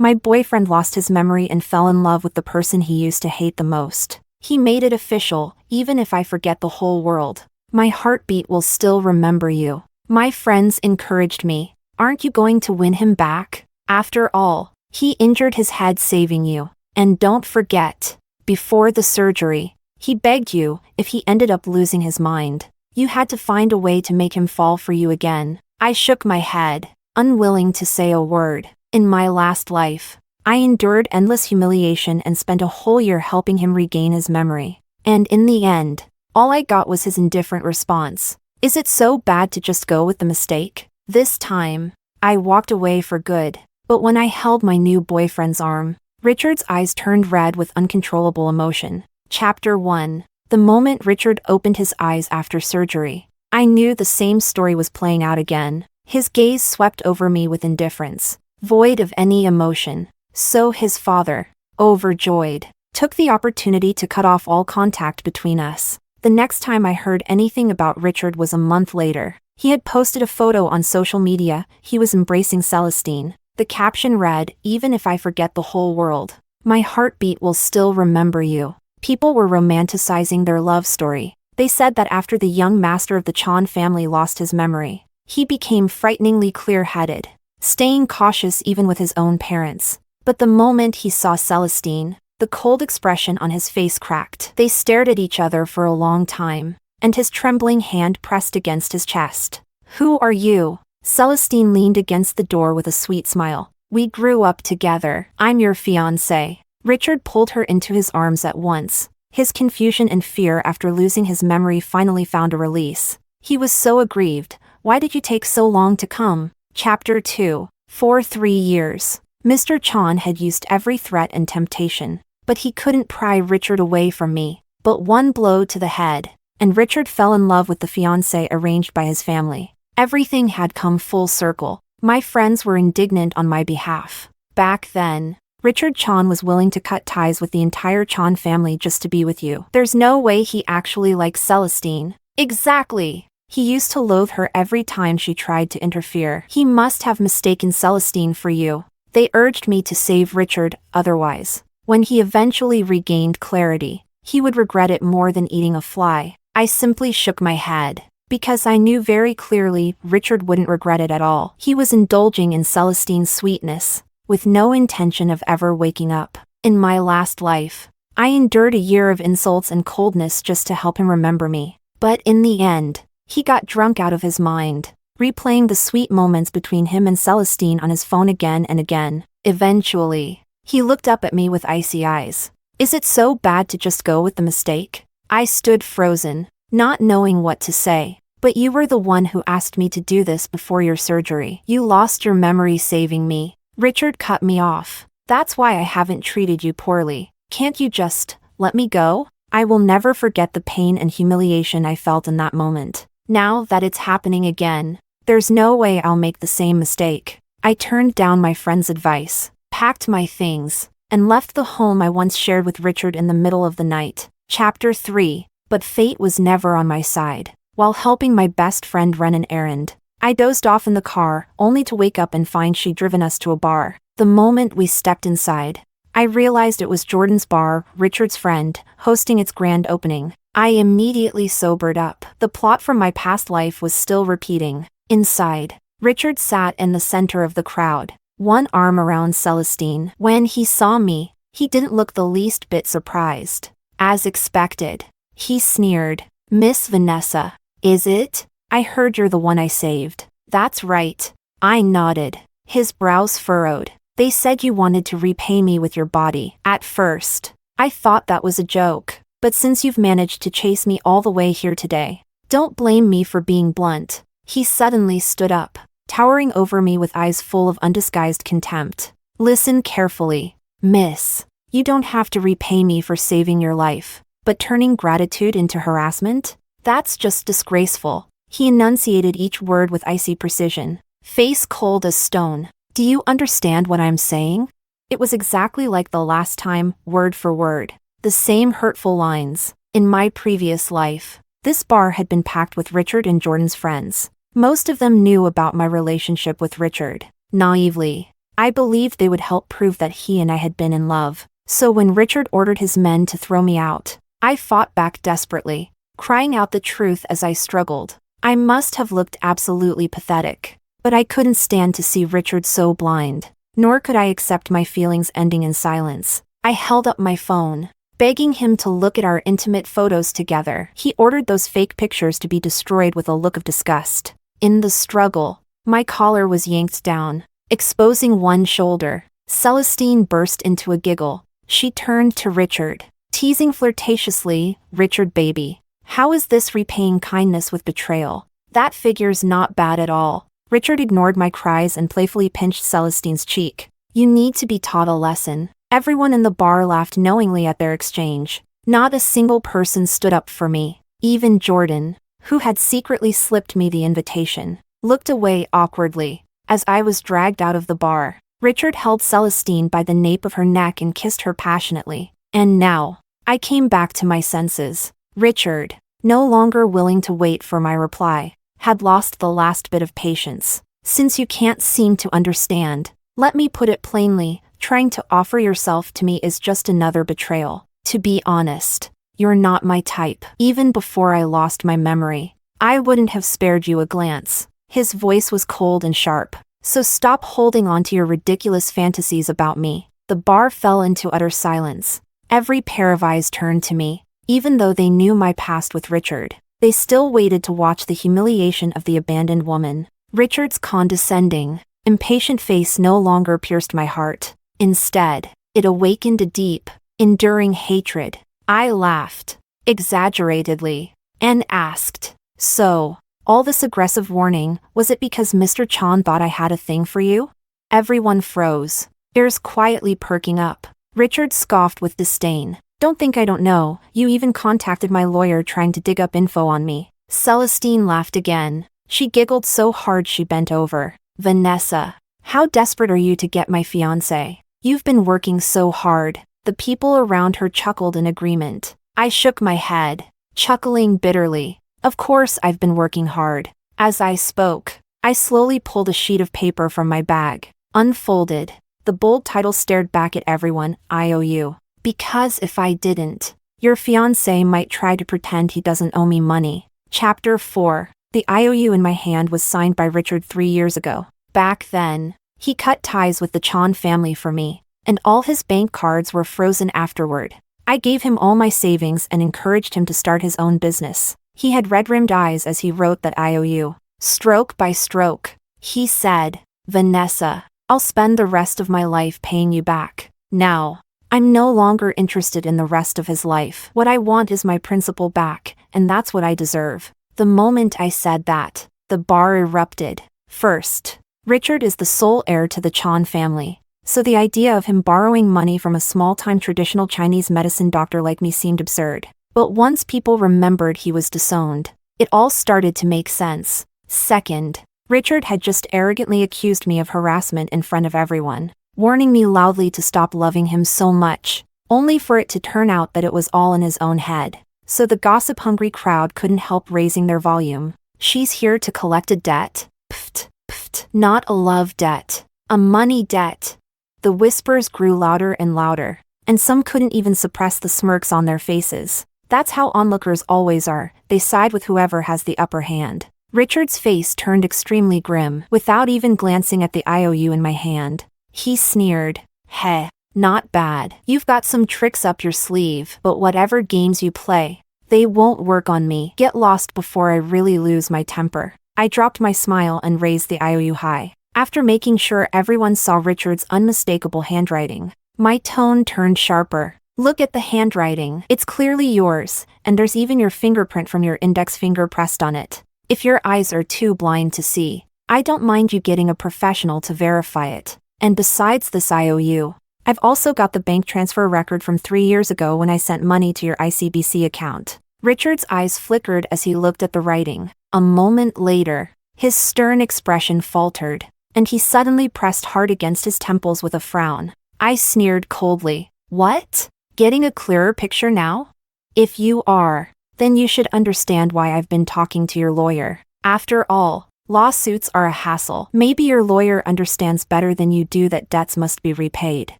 My boyfriend lost his memory and fell in love with the person he used to hate the most. He made it official, even if I forget the whole world. My heartbeat will still remember you. My friends encouraged me. Aren't you going to win him back? After all, he injured his head saving you. And don't forget, before the surgery, he begged you, if he ended up losing his mind, you had to find a way to make him fall for you again. I shook my head, unwilling to say a word. In my last life, I endured endless humiliation and spent a whole year helping him regain his memory. And in the end, all I got was his indifferent response. Is it so bad to just go with the mistake? This time, I walked away for good. But when I held my new boyfriend's arm, Richard's eyes turned red with uncontrollable emotion. Chapter 1. The moment Richard opened his eyes after surgery, I knew the same story was playing out again. His gaze swept over me with indifference, void of any emotion. So his father, overjoyed, took the opportunity to cut off all contact between us. The next time I heard anything about Richard was a month later. He had posted a photo on social media. He was embracing Celestine. The caption read, "Even if I forget the whole world, my heartbeat will still remember you." People were romanticizing their love story. They said that after the young master of the Chan family lost his memory, he became frighteningly clear-headed, staying cautious even with his own parents. But the moment he saw Celestine, the cold expression on his face cracked. They stared at each other for a long time, and his trembling hand pressed against his chest. "Who are you?" Celestine leaned against the door with a sweet smile. "We grew up together. I'm your fiancé." Richard pulled her into his arms at once. His confusion and fear after losing his memory finally found a release. He was so aggrieved. "Why did you take so long to come?" Chapter 2. For 3 years, Mr. Chan had used every threat and temptation, but he couldn't pry Richard away from me. But one blow to the head, and Richard fell in love with the fiancé arranged by his family. Everything had come full circle. My friends were indignant on my behalf. Back then, Richard Chan was willing to cut ties with the entire Chan family just to be with you. There's no way he actually likes Celestine. Exactly. He used to loathe her every time she tried to interfere. He must have mistaken Celestine for you. They urged me to save Richard, otherwise, when he eventually regained clarity, he would regret it more than eating a fly. I simply shook my head, because I knew very clearly Richard wouldn't regret it at all. He was indulging in Celestine's sweetness, with no intention of ever waking up. In my last life, I endured a year of insults and coldness just to help him remember me. But in the end, he got drunk out of his mind, replaying the sweet moments between him and Celestine on his phone again and again. Eventually, he looked up at me with icy eyes. "Is it so bad to just go with the mistake?" I stood frozen, not knowing what to say. "But you were the one who asked me to do this before your surgery. You lost your memory saving me." Richard cut me off. "That's why I haven't treated you poorly. Can't you just let me go?" I will never forget the pain and humiliation I felt in that moment. Now that it's happening again, there's no way I'll make the same mistake. I turned down my friend's advice, packed my things, and left the home I once shared with Richard in the middle of the night. Chapter 3. But fate was never on my side. While helping my best friend run an errand, I dozed off in the car, only to wake up and find she'd driven us to a bar. The moment we stepped inside, I realized it was Jordan's bar, Richard's friend, hosting its grand opening. I immediately sobered up. The plot from my past life was still repeating. Inside, Richard sat in the center of the crowd, one arm around Celestine. When he saw me, he didn't look the least bit surprised. As expected, he sneered. "Miss Vanessa, is it? I heard you're the one I saved." "That's right." I nodded. His brows furrowed. "They said you wanted to repay me with your body." At first, I thought that was a joke. But since you've managed to chase me all the way here today, don't blame me for being blunt. He suddenly stood up, towering over me with eyes full of undisguised contempt. "Listen carefully, miss. You don't have to repay me for saving your life, but turning gratitude into harassment? That's just disgraceful." He enunciated each word with icy precision, face cold as stone. "Do you understand what I'm saying?" It was exactly like the last time, word for word. The same hurtful lines. In my previous life, this bar had been packed with Richard and Jordan's friends. Most of them knew about my relationship with Richard. Naively, I believed they would help prove that he and I had been in love. So when Richard ordered his men to throw me out, I fought back desperately, crying out the truth as I struggled. I must have looked absolutely pathetic. But I couldn't stand to see Richard so blind, nor could I accept my feelings ending in silence. I held up my phone, begging him to look at our intimate photos together. He ordered those fake pictures to be destroyed with a look of disgust. In the struggle, my collar was yanked down, exposing one shoulder. Celestine burst into a giggle. She turned to Richard, teasing flirtatiously, "Richard baby, how is this repaying kindness with betrayal? That figure's not bad at all." Richard ignored my cries and playfully pinched Celestine's cheek. "You need to be taught a lesson." Everyone in the bar laughed knowingly at their exchange. Not a single person stood up for me. Even Jordan, who had secretly slipped me the invitation, looked away awkwardly. As I was dragged out of the bar, Richard held Celestine by the nape of her neck and kissed her passionately. And now, I came back to my senses. Richard, no longer willing to wait for my reply, had lost the last bit of patience. "Since you can't seem to understand, let me put it plainly, trying to offer yourself to me is just another betrayal. To be honest, you're not my type." Even before I lost my memory, I wouldn't have spared you a glance. His voice was cold and sharp. "So stop holding on to your ridiculous fantasies about me." The bar fell into utter silence. Every pair of eyes turned to me. Even though they knew my past with Richard, they still waited to watch the humiliation of the abandoned woman. Richard's condescending, impatient face no longer pierced my heart. Instead, it awakened a deep, enduring hatred. I laughed, exaggeratedly, and asked, "So, all this aggressive warning, was it because Mr. Chan thought I had a thing for you?" Everyone froze, ears quietly perking up. Richard scoffed with disdain. "Don't think I don't know, you even contacted my lawyer trying to dig up info on me." Celestine laughed again. She giggled so hard she bent over. "Vanessa, how desperate are you to get my fiancé? You've been working so hard." The people around her chuckled in agreement. I shook my head, chuckling bitterly. "Of course I've been working hard." As I spoke, I slowly pulled a sheet of paper from my bag, unfolded. The bold title stared back at everyone, "IOU. Because if I didn't, your fiancé might try to pretend he doesn't owe me money." Chapter 4. The IOU in my hand was signed by Richard 3 years ago. Back then, he cut ties with the Chan family for me, and all his bank cards were frozen afterward. I gave him all my savings and encouraged him to start his own business. He had red-rimmed eyes as he wrote that IOU. Stroke by stroke, he said, "Vanessa, I'll spend the rest of my life paying you back." Now, I'm no longer interested in the rest of his life. What I want is my principal back, and that's what I deserve. The moment I said that, the bar erupted. First, Richard is the sole heir to the Chan family, so the idea of him borrowing money from a small-time traditional Chinese medicine doctor like me seemed absurd. But once people remembered he was disowned, it all started to make sense. Second, Richard had just arrogantly accused me of harassment in front of everyone, warning me loudly to stop loving him so much, only for it to turn out that it was all in his own head. So the gossip-hungry crowd couldn't help raising their volume. "She's here to collect a debt? Pft, pft. Not a love debt. A money debt." The whispers grew louder and louder, and some couldn't even suppress the smirks on their faces. That's how onlookers always are, they side with whoever has the upper hand. Richard's face turned extremely grim. Without even glancing at the IOU in my hand, he sneered, "Heh, not bad. You've got some tricks up your sleeve, but whatever games you play, they won't work on me. Get lost before I really lose my temper." I dropped my smile and raised the IOU high. After making sure everyone saw Richard's unmistakable handwriting, my tone turned sharper. "Look at the handwriting. It's clearly yours, and there's even your fingerprint from your index finger pressed on it. If your eyes are too blind to see, I don't mind you getting a professional to verify it. And besides this IOU, I've also got the bank transfer record from 3 years ago when I sent money to your ICBC account." Richard's eyes flickered as he looked at the writing. A moment later, his stern expression faltered, and he suddenly pressed hard against his temples with a frown. I sneered coldly. "What? Getting a clearer picture now? If you are, then you should understand why I've been talking to your lawyer. After all, Lawsuits are a hassle. Maybe your lawyer understands better than you do that debts must be repaid.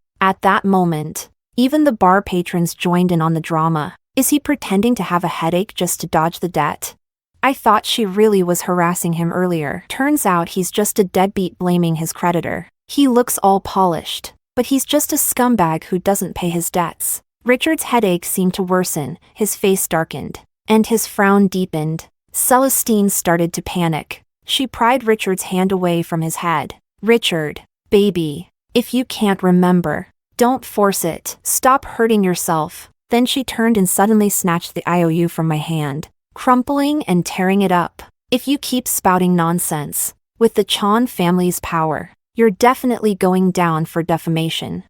At that moment, even the bar patrons joined in on the drama. Is he pretending to have a headache just to dodge the debt? I thought she really was harassing him earlier. Turns out he's just a deadbeat blaming his creditor. He looks all polished, but he's just a scumbag who doesn't pay his debts. Richard's headache seemed to worsen, his face darkened, and his frown deepened. Celestine started to panic. She pried Richard's hand away from his head. Richard, baby, if you can't remember, don't force it. Stop hurting yourself. Then she turned and suddenly snatched the IOU from my hand, crumpling and tearing it up. If you keep spouting nonsense, with the Chan family's power, you're definitely going down for defamation.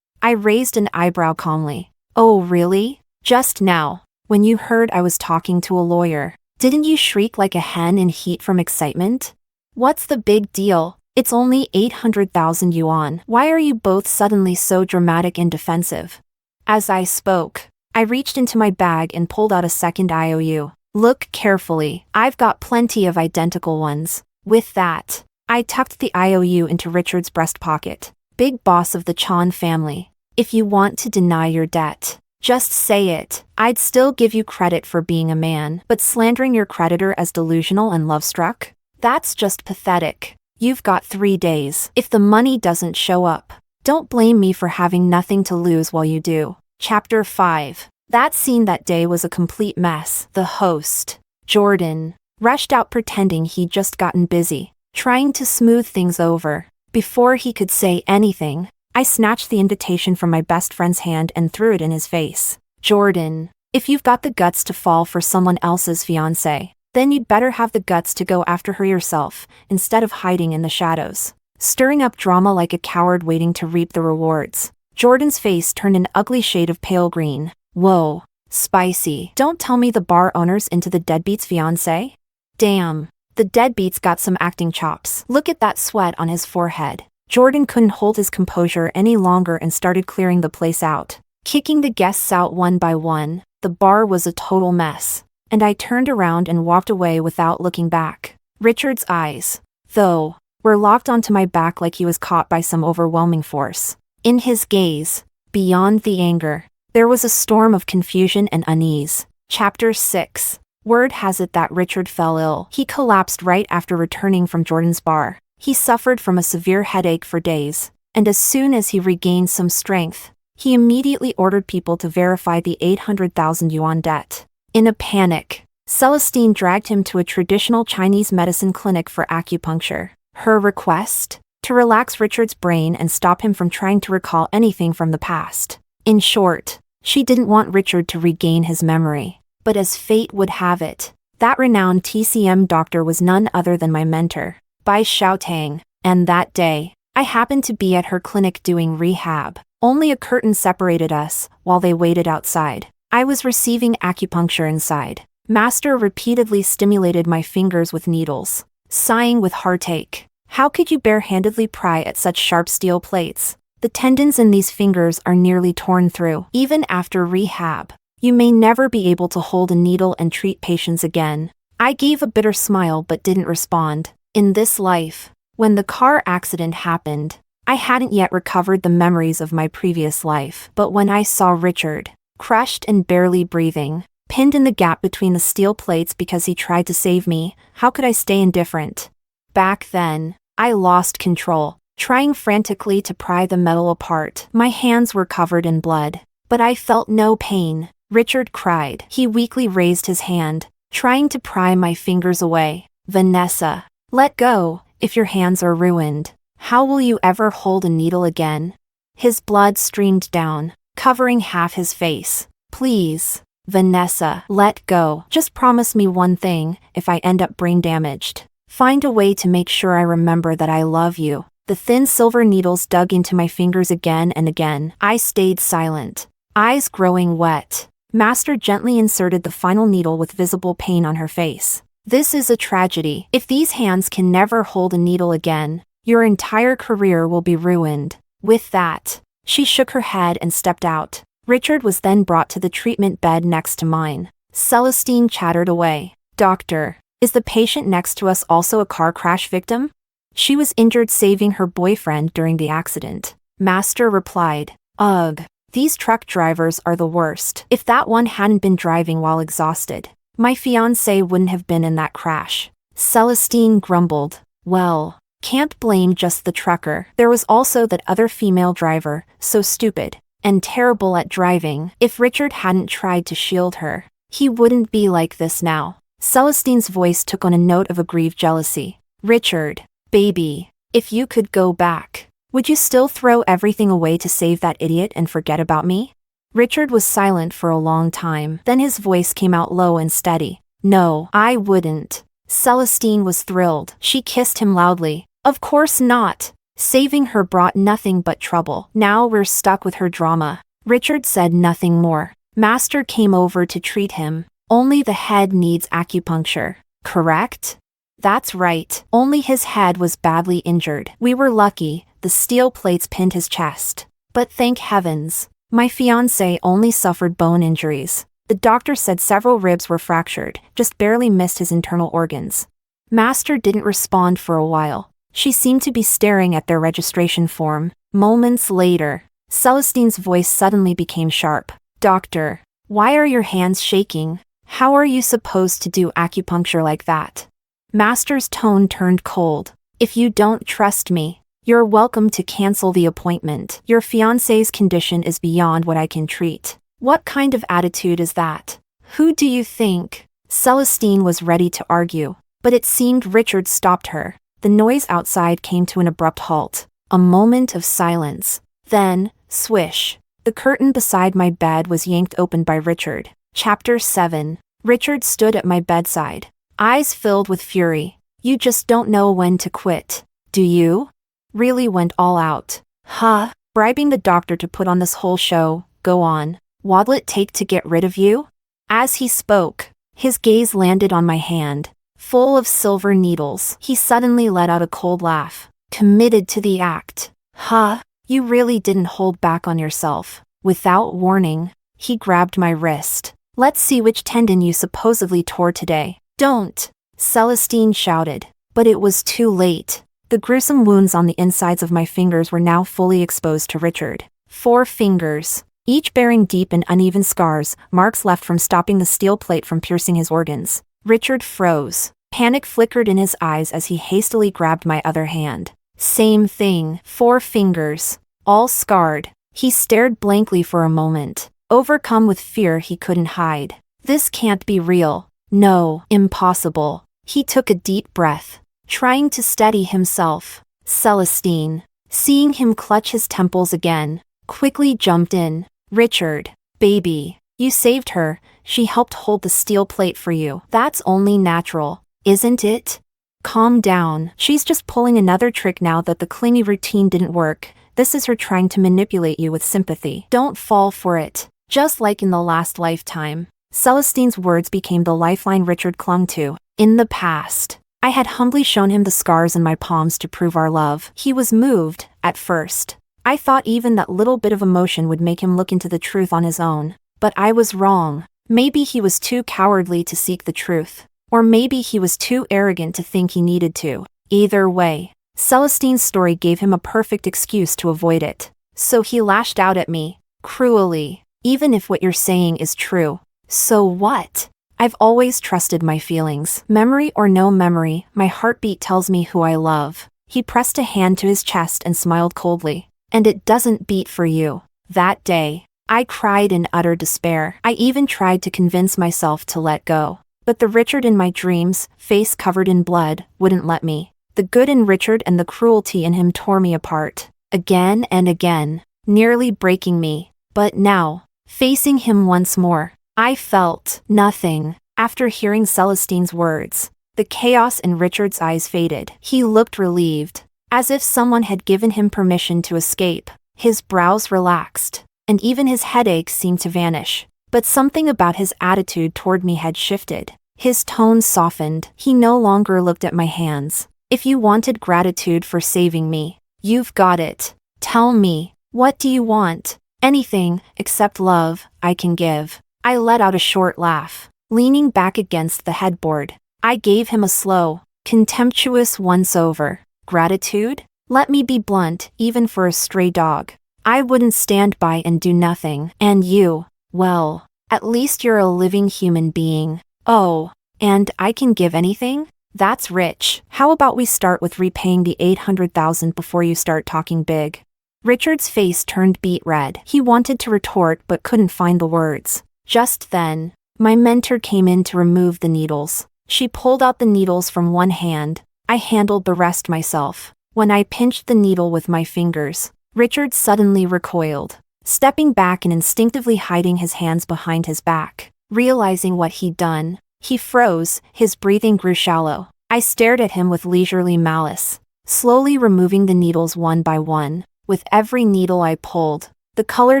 I raised an eyebrow calmly. Oh really? Just now, when you heard I was talking to a lawyer, didn't you shriek like a hen in heat from excitement? What's the big deal? It's only 800,000 yuan. Why are you both suddenly so dramatic and defensive? As I spoke, I reached into my bag and pulled out a second IOU. Look carefully, I've got plenty of identical ones. With that, I tucked the IOU into Richard's breast pocket. Big boss of the Chan family, if you want to deny your debt, just say it. I'd still give you credit for being a man, but slandering your creditor as delusional and love-struck? That's just pathetic. You've got 3 days. If the money doesn't show up, don't blame me for having nothing to lose while you do. Chapter 5. That scene that day was a complete mess. The host, Jordan, rushed out pretending he'd just gotten busy, trying to smooth things over. Before he could say anything, I snatched the invitation from my best friend's hand and threw it in his face. Jordan, if you've got the guts to fall for someone else's fiancé, then you'd better have the guts to go after her yourself, instead of hiding in the shadows, stirring up drama like a coward waiting to reap the rewards. Jordan's face turned an ugly shade of pale green. Whoa, spicy. Don't tell me the bar owner's into the deadbeat's fiancé? Damn, the deadbeat's got some acting chops. Look at that sweat on his forehead. Jordan couldn't hold his composure any longer and started clearing the place out, kicking the guests out one by one. The bar was a total mess, and I turned around and walked away without looking back. Richard's eyes, though, were locked onto my back like he was caught by some overwhelming force. In his gaze, beyond the anger, there was a storm of confusion and unease. Chapter 6. Word has it that Richard fell ill. He collapsed right after returning from Jordan's bar. He suffered from a severe headache for days, and as soon as he regained some strength, he immediately ordered people to verify the 800,000 yuan debt. In a panic, Celestine dragged him to a traditional Chinese medicine clinic for acupuncture. Her request? To relax Richard's brain and stop him from trying to recall anything from the past. In short, she didn't want Richard to regain his memory. But as fate would have it, that renowned TCM doctor was none other than my mentor, Bai Xiaotang, and that day, I happened to be at her clinic doing rehab. Only a curtain separated us while they waited outside. I was receiving acupuncture inside. Master repeatedly stimulated my fingers with needles, sighing with heartache. How could you barehandedly pry at such sharp steel plates? The tendons in these fingers are nearly torn through. Even after rehab, you may never be able to hold a needle and treat patients again. I gave a bitter smile but didn't respond. In this life, when the car accident happened, I hadn't yet recovered the memories of my previous life. But when I saw Richard, crushed and barely breathing, pinned in the gap between the steel plates because he tried to save me, how could I stay indifferent? Back then, I lost control, trying frantically to pry the metal apart. My hands were covered in blood, but I felt no pain. Richard cried. He weakly raised his hand, trying to pry my fingers away. Vanessa, let go. If your hands are ruined, how will you ever hold a needle again? His blood streamed down, covering half his face. Please, Vanessa, let go. Just promise me one thing. If I end up brain damaged, find a way to make sure I remember that I love you. The thin silver needles dug into my fingers again and again. I stayed silent, eyes growing wet. Master gently inserted the final needle with visible pain on her face. This is a tragedy. If these hands can never hold a needle again, your entire career will be ruined. With that, she shook her head and stepped out. Richard was then brought to the treatment bed next to mine. Celestine chattered away. Doctor, Is the patient next to us also a car crash victim? She was injured saving her boyfriend during the accident. Master replied, Ugh. These truck drivers are the worst. If that one hadn't been driving while exhausted, my fiancé wouldn't have been in that crash. Celestine grumbled, Well, can't blame just the trucker. There was also that other female driver, so stupid and terrible at driving. If Richard hadn't tried to shield her, he wouldn't be like this now. Celestine's voice took on a note of aggrieved jealousy. Richard, baby, if you could go back, would you still throw everything away to save that idiot and forget about me? Richard was silent for a long time. Then his voice came out low and steady. No, I wouldn't. Celestine was thrilled. She kissed him loudly. Of course not. Saving her brought nothing but trouble. Now we're stuck with her drama. Richard said nothing more. Master came over to treat him. Only the head needs acupuncture, correct? That's right. Only his head was badly injured. We were lucky. The steel plates pinned his chest. But thank heavens, my fiancé only suffered bone injuries. The doctor said several ribs were fractured, just barely missed his internal organs. Master didn't respond for a while. She seemed to be staring at their registration form. Moments later, Celestine's voice suddenly became sharp. Doctor, why are your hands shaking? How are you supposed to do acupuncture like that? Master's tone turned cold. If you don't trust me, you're welcome to cancel the appointment. Your fiancé's condition is beyond what I can treat. What kind of attitude is that? Who do you think? Celestine was ready to argue, but it seemed Richard stopped her. The noise outside came to an abrupt halt. A moment of silence. Then, swish. The curtain beside my bed was yanked open by Richard. Chapter 7. Richard stood at my bedside, eyes filled with fury. You just don't know when to quit, do you? Really went all out. Huh? Bribing the doctor to put on this whole show. Go on. What'll it take to get rid of you? As he spoke, his gaze landed on my hand, full of silver needles. He suddenly let out a cold laugh. Committed to the act. Huh? You really didn't hold back on yourself. Without warning, he grabbed my wrist. Let's see which tendon you supposedly tore today. Don't! Celestine shouted. But it was too late. The gruesome wounds on the insides of my fingers were now fully exposed to Richard. 4 fingers, each bearing deep and uneven scars, marks left from stopping the steel plate from piercing his organs. Richard froze. Panic flickered in his eyes as he hastily grabbed my other hand. Same thing. 4 fingers, all scarred. He stared blankly for a moment, overcome with fear he couldn't hide. This can't be real. No, impossible. He took a deep breath, trying to steady himself. Celestine, seeing him clutch his temples again, quickly jumped in. Richard, baby, you saved her. She helped hold the steel plate for you. That's only natural, isn't it? Calm down. She's just pulling another trick now that the clingy routine didn't work. This is her trying to manipulate you with sympathy. Don't fall for it. Just like in the last lifetime. Celestine's words became the lifeline Richard clung to. In the past, I had humbly shown him the scars in my palms to prove our love. He was moved, at first. I thought even that little bit of emotion would make him look into the truth on his own. But I was wrong. Maybe he was too cowardly to seek the truth. Or maybe he was too arrogant to think he needed to. Either way, Celestine's story gave him a perfect excuse to avoid it. So he lashed out at me, cruelly. Even if what you're saying is true. So what? I've always trusted my feelings. Memory or no memory, my heartbeat tells me who I love. He pressed a hand to his chest and smiled coldly. And it doesn't beat for you. That day, I cried in utter despair. I even tried to convince myself to let go. But the Richard in my dreams, face covered in blood, wouldn't let me. The good in Richard and the cruelty in him tore me apart. Again and again, nearly breaking me. But now, facing him once more, I felt nothing. After hearing Celestine's words, the chaos in Richard's eyes faded. He looked relieved, as if someone had given him permission to escape. His brows relaxed, and even his headache seemed to vanish. But something about his attitude toward me had shifted. His tone softened. He no longer looked at my hands. If you wanted gratitude for saving me, you've got it. Tell me, what do you want? Anything, except love, I can give. I let out a short laugh, leaning back against the headboard. I gave him a slow, contemptuous once-over. Gratitude? Let me be blunt, even for a stray dog. I wouldn't stand by and do nothing. And you, well, at least you're a living human being. Oh, and I can give anything? That's rich. How about we start with repaying the $800,000 before you start talking big? Richard's face turned beet red. He wanted to retort but couldn't find the words. Just then, my mentor came in to remove the needles. She pulled out the needles from one hand. I handled the rest myself. When I pinched the needle with my fingers, Richard suddenly recoiled, stepping back and instinctively hiding his hands behind his back. Realizing what he'd done, he froze, his breathing grew shallow. I stared at him with leisurely malice, slowly removing the needles one by one. With every needle I pulled, the color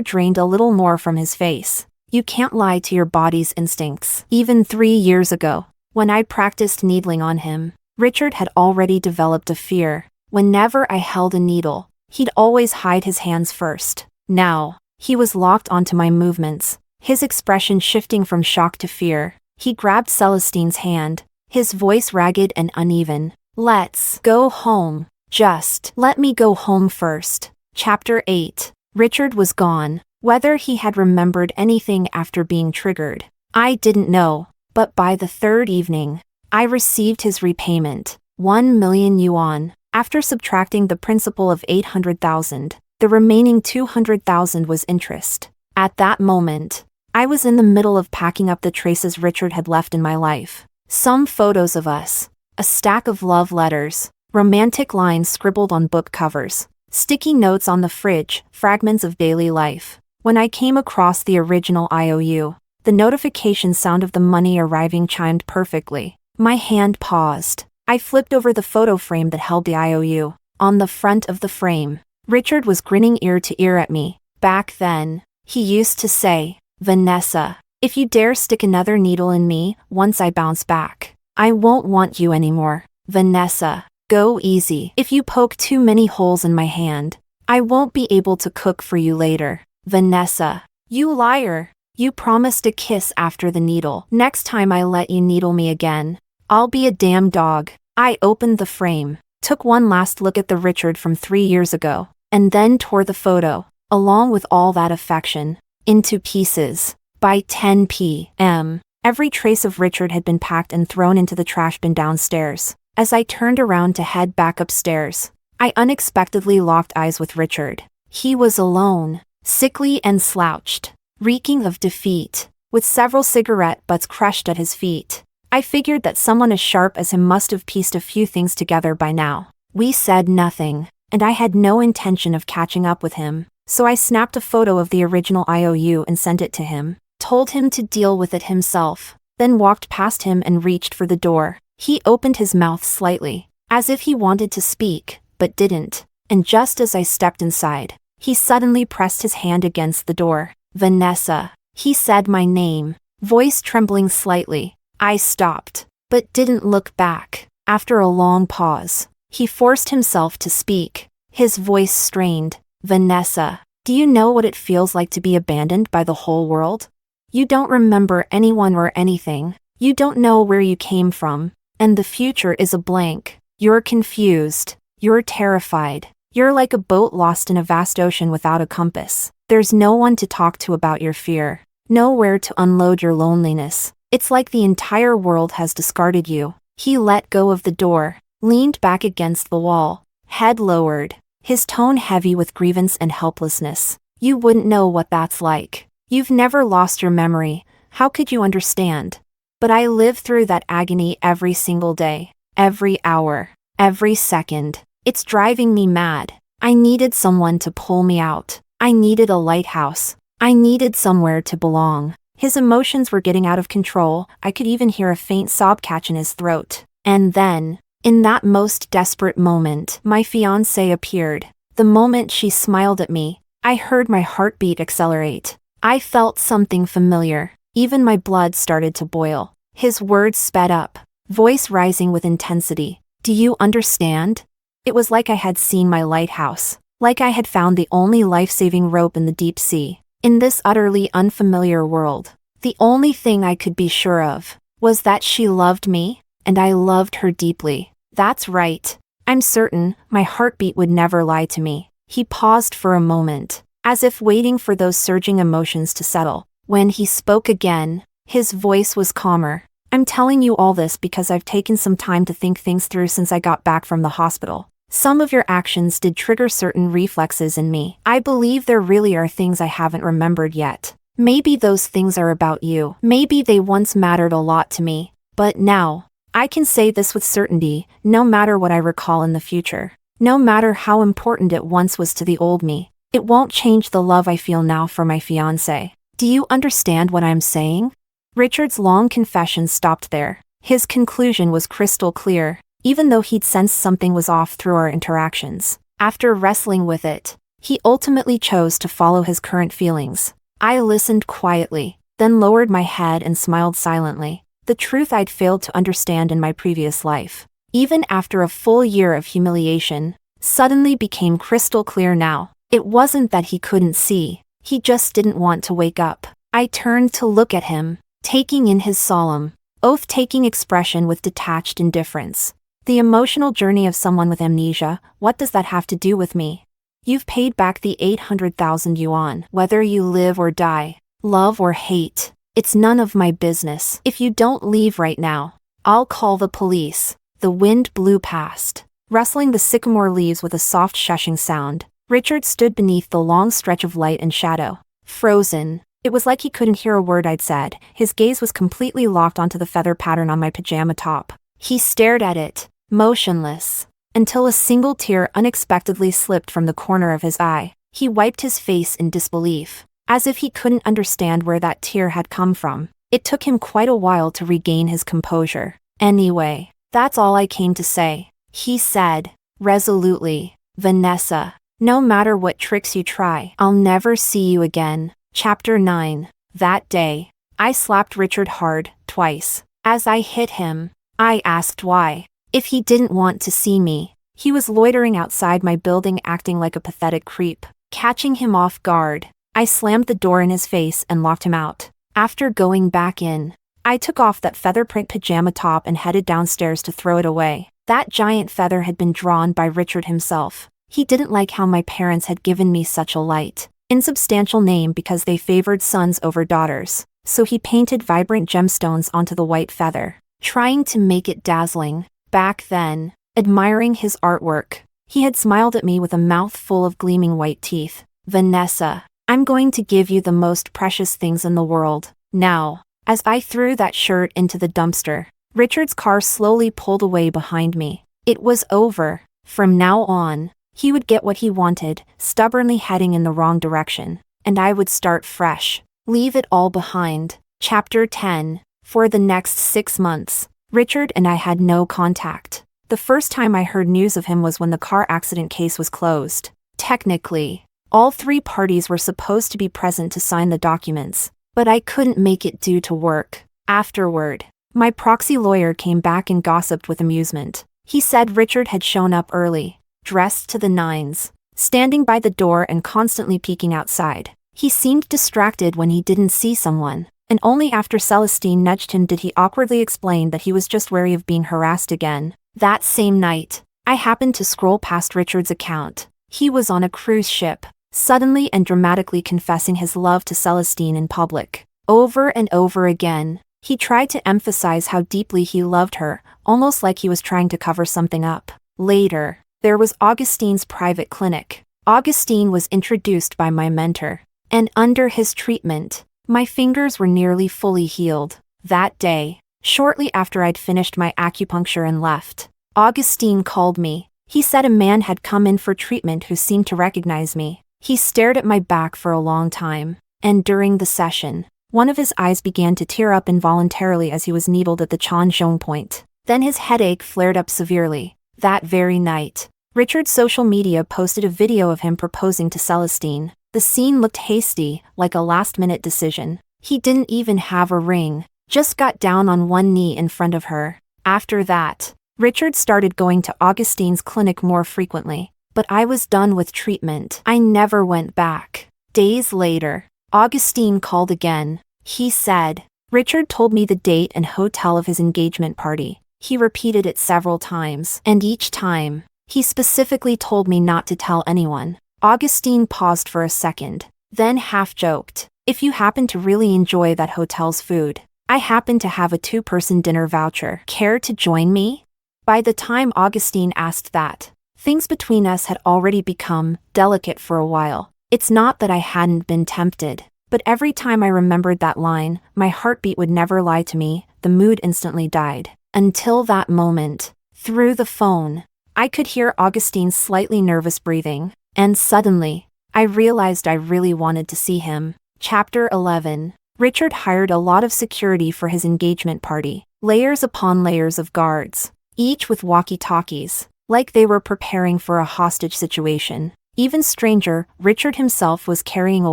drained a little more from his face. You can't lie to your body's instincts. Even 3 years ago, when I practiced needling on him, Richard had already developed a fear. Whenever I held a needle, he'd always hide his hands first. Now, he was locked onto my movements, his expression shifting from shock to fear. He grabbed Celestine's hand, his voice ragged and uneven. Let's go home. Just let me go home first. Chapter 8. Richard was gone. Whether he had remembered anything after being triggered, I didn't know, but by the third evening, I received his repayment, 1 million yuan. After subtracting the principal of 800,000, the remaining 200,000 was interest. At that moment, I was in the middle of packing up the traces Richard had left in my life. Some photos of us, a stack of love letters, romantic lines scribbled on book covers, sticky notes on the fridge, fragments of daily life. When I came across the original IOU, the notification sound of the money arriving chimed perfectly. My hand paused. I flipped over the photo frame that held the IOU. On the front of the frame, Richard was grinning ear to ear at me. Back then, he used to say, "Vanessa, if you dare stick another needle in me, once I bounce back, I won't want you anymore. Vanessa, go easy. If you poke too many holes in my hand, I won't be able to cook for you later. Vanessa, you liar. You promised a kiss after the needle. Next time I let you needle me again, I'll be a damn dog." I opened the frame, took one last look at the Richard from 3 years ago, and then tore the photo, along with all that affection, into pieces. By 10 p.m., every trace of Richard had been packed and thrown into the trash bin downstairs. As I turned around to head back upstairs, I unexpectedly locked eyes with Richard. He was alone, sickly and slouched, reeking of defeat, with several cigarette butts crushed at his feet. I figured that someone as sharp as him must have pieced a few things together by now. We said nothing, and I had no intention of catching up with him, so I snapped a photo of the original IOU and sent it to him, told him to deal with it himself, then walked past him and reached for the door. He opened his mouth slightly, as if he wanted to speak, but didn't, and just as I stepped inside, he suddenly pressed his hand against the door. "Vanessa," he said my name, voice trembling slightly. I stopped, but didn't look back. After a long pause, he forced himself to speak, his voice strained. "Vanessa, do you know what it feels like to be abandoned by the whole world? You don't remember anyone or anything. You don't know where you came from, and the future is a blank. You're confused. You're terrified. You're like a boat lost in a vast ocean without a compass. There's no one to talk to about your fear, nowhere to unload your loneliness. It's like the entire world has discarded you." He let go of the door, leaned back against the wall, head lowered, his tone heavy with grievance and helplessness. "You wouldn't know what that's like. You've never lost your memory. How could you understand? But I live through that agony every single day, every hour, every second. It's driving me mad. I needed someone to pull me out. I needed a lighthouse. I needed somewhere to belong." His emotions were getting out of control. I could even hear a faint sob catch in his throat. And then, in that most desperate moment, my fiancée appeared. The moment she smiled at me, I heard my heartbeat accelerate. I felt something familiar. Even my blood started to boil. His words sped up, voice rising with intensity. "Do you understand?" It was like I had seen my lighthouse, like I had found the only life-saving rope in the deep sea. In this utterly unfamiliar world, the only thing I could be sure of was that she loved me, and I loved her deeply. That's right. I'm certain my heartbeat would never lie to me. He paused for a moment, as if waiting for those surging emotions to settle. When he spoke again, his voice was calmer. I'm telling you all this because I've taken some time to think things through since I got back from the hospital. Some of your actions did trigger certain reflexes in me. I believe there really are things I haven't remembered yet. Maybe those things are about you. Maybe they once mattered a lot to me. But now, I can say this with certainty, no matter what I recall in the future, no matter how important it once was to the old me, it won't change the love I feel now for my fiancé. Do you understand what I'm saying? Richard's long confession stopped there. His conclusion was crystal clear, even though he'd sensed something was off through our interactions. After wrestling with it, he ultimately chose to follow his current feelings. I listened quietly, then lowered my head and smiled silently. The truth I'd failed to understand in my previous life, even after a full year of humiliation, suddenly became crystal clear now. It wasn't that he couldn't see, he just didn't want to wake up. I turned to look at him, taking in his solemn, oath-taking expression with detached indifference. The emotional journey of someone with amnesia, what does that have to do with me? You've paid back the 800,000 yuan, whether you live or die, love or hate. It's none of my business. If you don't leave right now, I'll call the police. The wind blew past, rustling the sycamore leaves with a soft shushing sound. Richard stood beneath the long stretch of light and shadow, frozen. It was like he couldn't hear a word I'd said. His gaze was completely locked onto the feather pattern on my pajama top. He stared at it, motionless, until a single tear unexpectedly slipped from the corner of his eye. He wiped his face in disbelief, as if he couldn't understand where that tear had come from. It took him quite a while to regain his composure. Anyway, that's all I came to say, he said, resolutely. Vanessa, no matter what tricks you try, I'll never see you again. Chapter 9. That day, I slapped Richard hard, twice. As I hit him, I asked why. If he didn't want to see me, he was loitering outside my building acting like a pathetic creep. Catching him off guard, I slammed the door in his face and locked him out. After going back in, I took off that feather print pajama top and headed downstairs to throw it away. That giant feather had been drawn by Richard himself. He didn't like how my parents had given me such a light, insubstantial name because they favored sons over daughters, so he painted vibrant gemstones onto the white feather, trying to make it dazzling. Back then, admiring his artwork, he had smiled at me with a mouth full of gleaming white teeth. Vanessa, I'm going to give you the most precious things in the world. Now, as I threw that shirt into the dumpster, Richard's car slowly pulled away behind me. It was over. From now on, he would get what he wanted, stubbornly heading in the wrong direction, and I would start fresh. Leave it all behind. Chapter 10. For the next 6 months, Richard and I had no contact. The first time I heard news of him was when the car accident case was closed. Technically, all 3 parties were supposed to be present to sign the documents, but I couldn't make it due to work. Afterward, my proxy lawyer came back and gossiped with amusement. He said Richard had shown up early, dressed to the nines, standing by the door and constantly peeking outside. He seemed distracted when he didn't see someone, and only after Celestine nudged him did he awkwardly explain that he was just wary of being harassed again. That same night, I happened to scroll past Richard's account. He was on a cruise ship, suddenly and dramatically confessing his love to Celestine in public. Over and over again, he tried to emphasize how deeply he loved her, almost like he was trying to cover something up. Later, there was Augustine's private clinic. Augustine was introduced by my mentor, and under his treatment, my fingers were nearly fully healed. That day, shortly after I'd finished my acupuncture and left, Augustine called me. He said a man had come in for treatment who seemed to recognize me. He stared at my back for a long time, and during the session, one of his eyes began to tear up involuntarily as he was needled at the Chanzhong point. Then his headache flared up severely. That very night, Richard's social media posted a video of him proposing to Celestine. The scene looked hasty, like a last-minute decision. He didn't even have a ring, just got down on one knee in front of her. After that, Richard started going to Augustine's clinic more frequently, but I was done with treatment. I never went back. Days later, Augustine called again. He said, Richard told me the date and hotel of his engagement party. He repeated it several times, and each time, he specifically told me not to tell anyone. Augustine paused for a second, then half-joked. If you happen to really enjoy that hotel's food, I happen to have a 2-person dinner voucher. Care to join me? By the time Augustine asked that, things between us had already become delicate for a while. It's not that I hadn't been tempted, but every time I remembered that line, my heartbeat would never lie to me, the mood instantly died. Until that moment, through the phone, I could hear Augustine's slightly nervous breathing, and suddenly, I realized I really wanted to see him. Chapter 11. Richard hired a lot of security for his engagement party, layers upon layers of guards, each with walkie-talkies, like they were preparing for a hostage situation. Even stranger, Richard himself was carrying a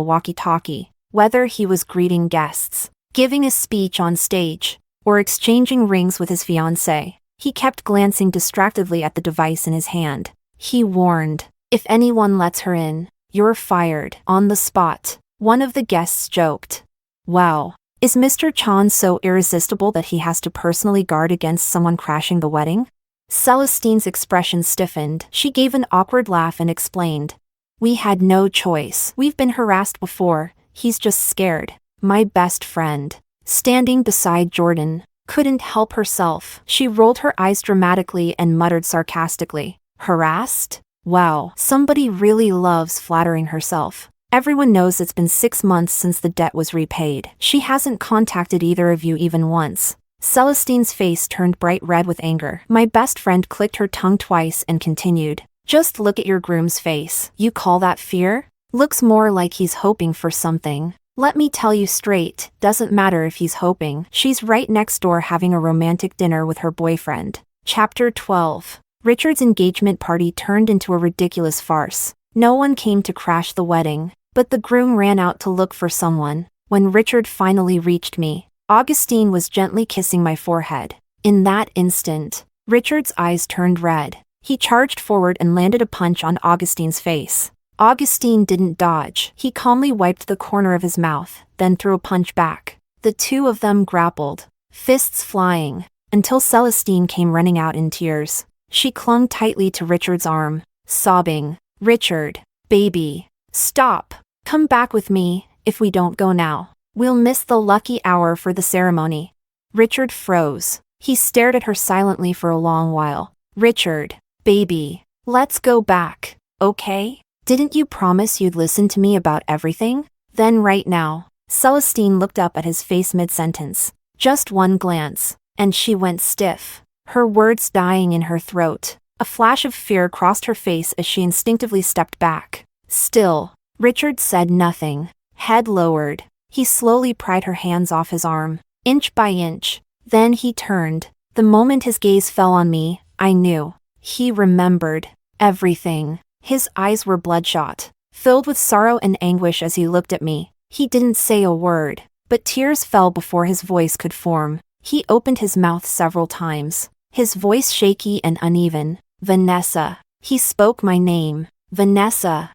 walkie-talkie, whether he was greeting guests, giving a speech on stage, or exchanging rings with his fiancée. He kept glancing distractedly at the device in his hand. He warned, "If anyone lets her in, you're fired." On the spot, one of the guests joked, "Wow, is Mr. Chan so irresistible that he has to personally guard against someone crashing the wedding?" Celestine's expression stiffened. She gave an awkward laugh and explained, "We had no choice. We've been harassed before, he's just scared." My best friend, standing beside Jordan, couldn't help herself. She rolled her eyes dramatically and muttered sarcastically, "Harassed? Wow, somebody really loves flattering herself. Everyone knows it's been 6 months since the debt was repaid. She hasn't contacted either of you even once." Celestine's face turned bright red with anger. My best friend clicked her tongue twice and continued, "Just look at your groom's face. You call that fear? Looks more like he's hoping for something. Let me tell you straight, doesn't matter if he's hoping. She's right next door having a romantic dinner with her boyfriend." Chapter 12. Richard's engagement party turned into a ridiculous farce. No one came to crash the wedding, but the groom ran out to look for someone. When Richard finally reached me, Augustine was gently kissing my forehead. In that instant, Richard's eyes turned red. He charged forward and landed a punch on Augustine's face. Augustine didn't dodge. He calmly wiped the corner of his mouth, then threw a punch back. The two of them grappled, fists flying, until Celestine came running out in tears. She clung tightly to Richard's arm, sobbing, "Richard, baby, stop. Come back with me. If we don't go now, we'll miss the lucky hour for the ceremony." Richard froze. He stared at her silently for a long while. "Richard, baby, let's go back, okay? Didn't you promise you'd listen to me about everything? Then right now." Celestine looked up at his face mid-sentence. Just one glance, and she went stiff, her words dying in her throat. A flash of fear crossed her face as she instinctively stepped back. Still, Richard said nothing. Head lowered, he slowly pried her hands off his arm, inch by inch. Then he turned. The moment his gaze fell on me, I knew. He remembered everything. His eyes were bloodshot, filled with sorrow and anguish as he looked at me. He didn't say a word, but tears fell before his voice could form. He opened his mouth several times, his voice shaky and uneven. "Vanessa." He spoke my name. "Vanessa."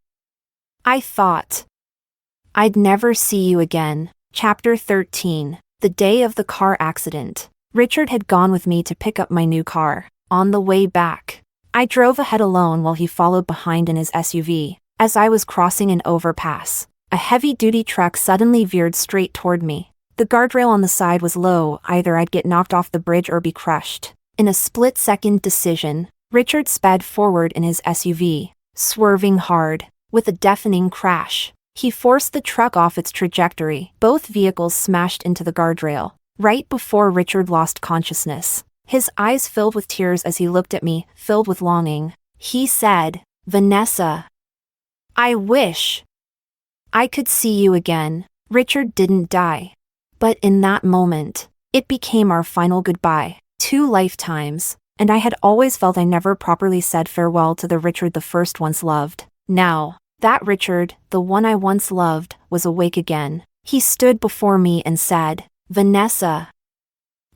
I thought I'd never see you again. Chapter 13. The day of the car accident. Richard had gone with me to pick up my new car. On the way back, I drove ahead alone while he followed behind in his SUV. As I was crossing an overpass, a heavy-duty truck suddenly veered straight toward me. The guardrail on the side was low, either I'd get knocked off the bridge or be crushed. In a split-second decision, Richard sped forward in his SUV, swerving hard. With a deafening crash, he forced the truck off its trajectory. Both vehicles smashed into the guardrail, right before Richard lost consciousness. His eyes filled with tears as he looked at me, filled with longing. He said, "Vanessa, I wish I could see you again." Richard didn't die. But in that moment, it became our final goodbye. 2 lifetimes, and I had always felt I never properly said farewell to the Richard the first once loved. Now, that Richard, the one I once loved, was awake again. He stood before me and said, "Vanessa,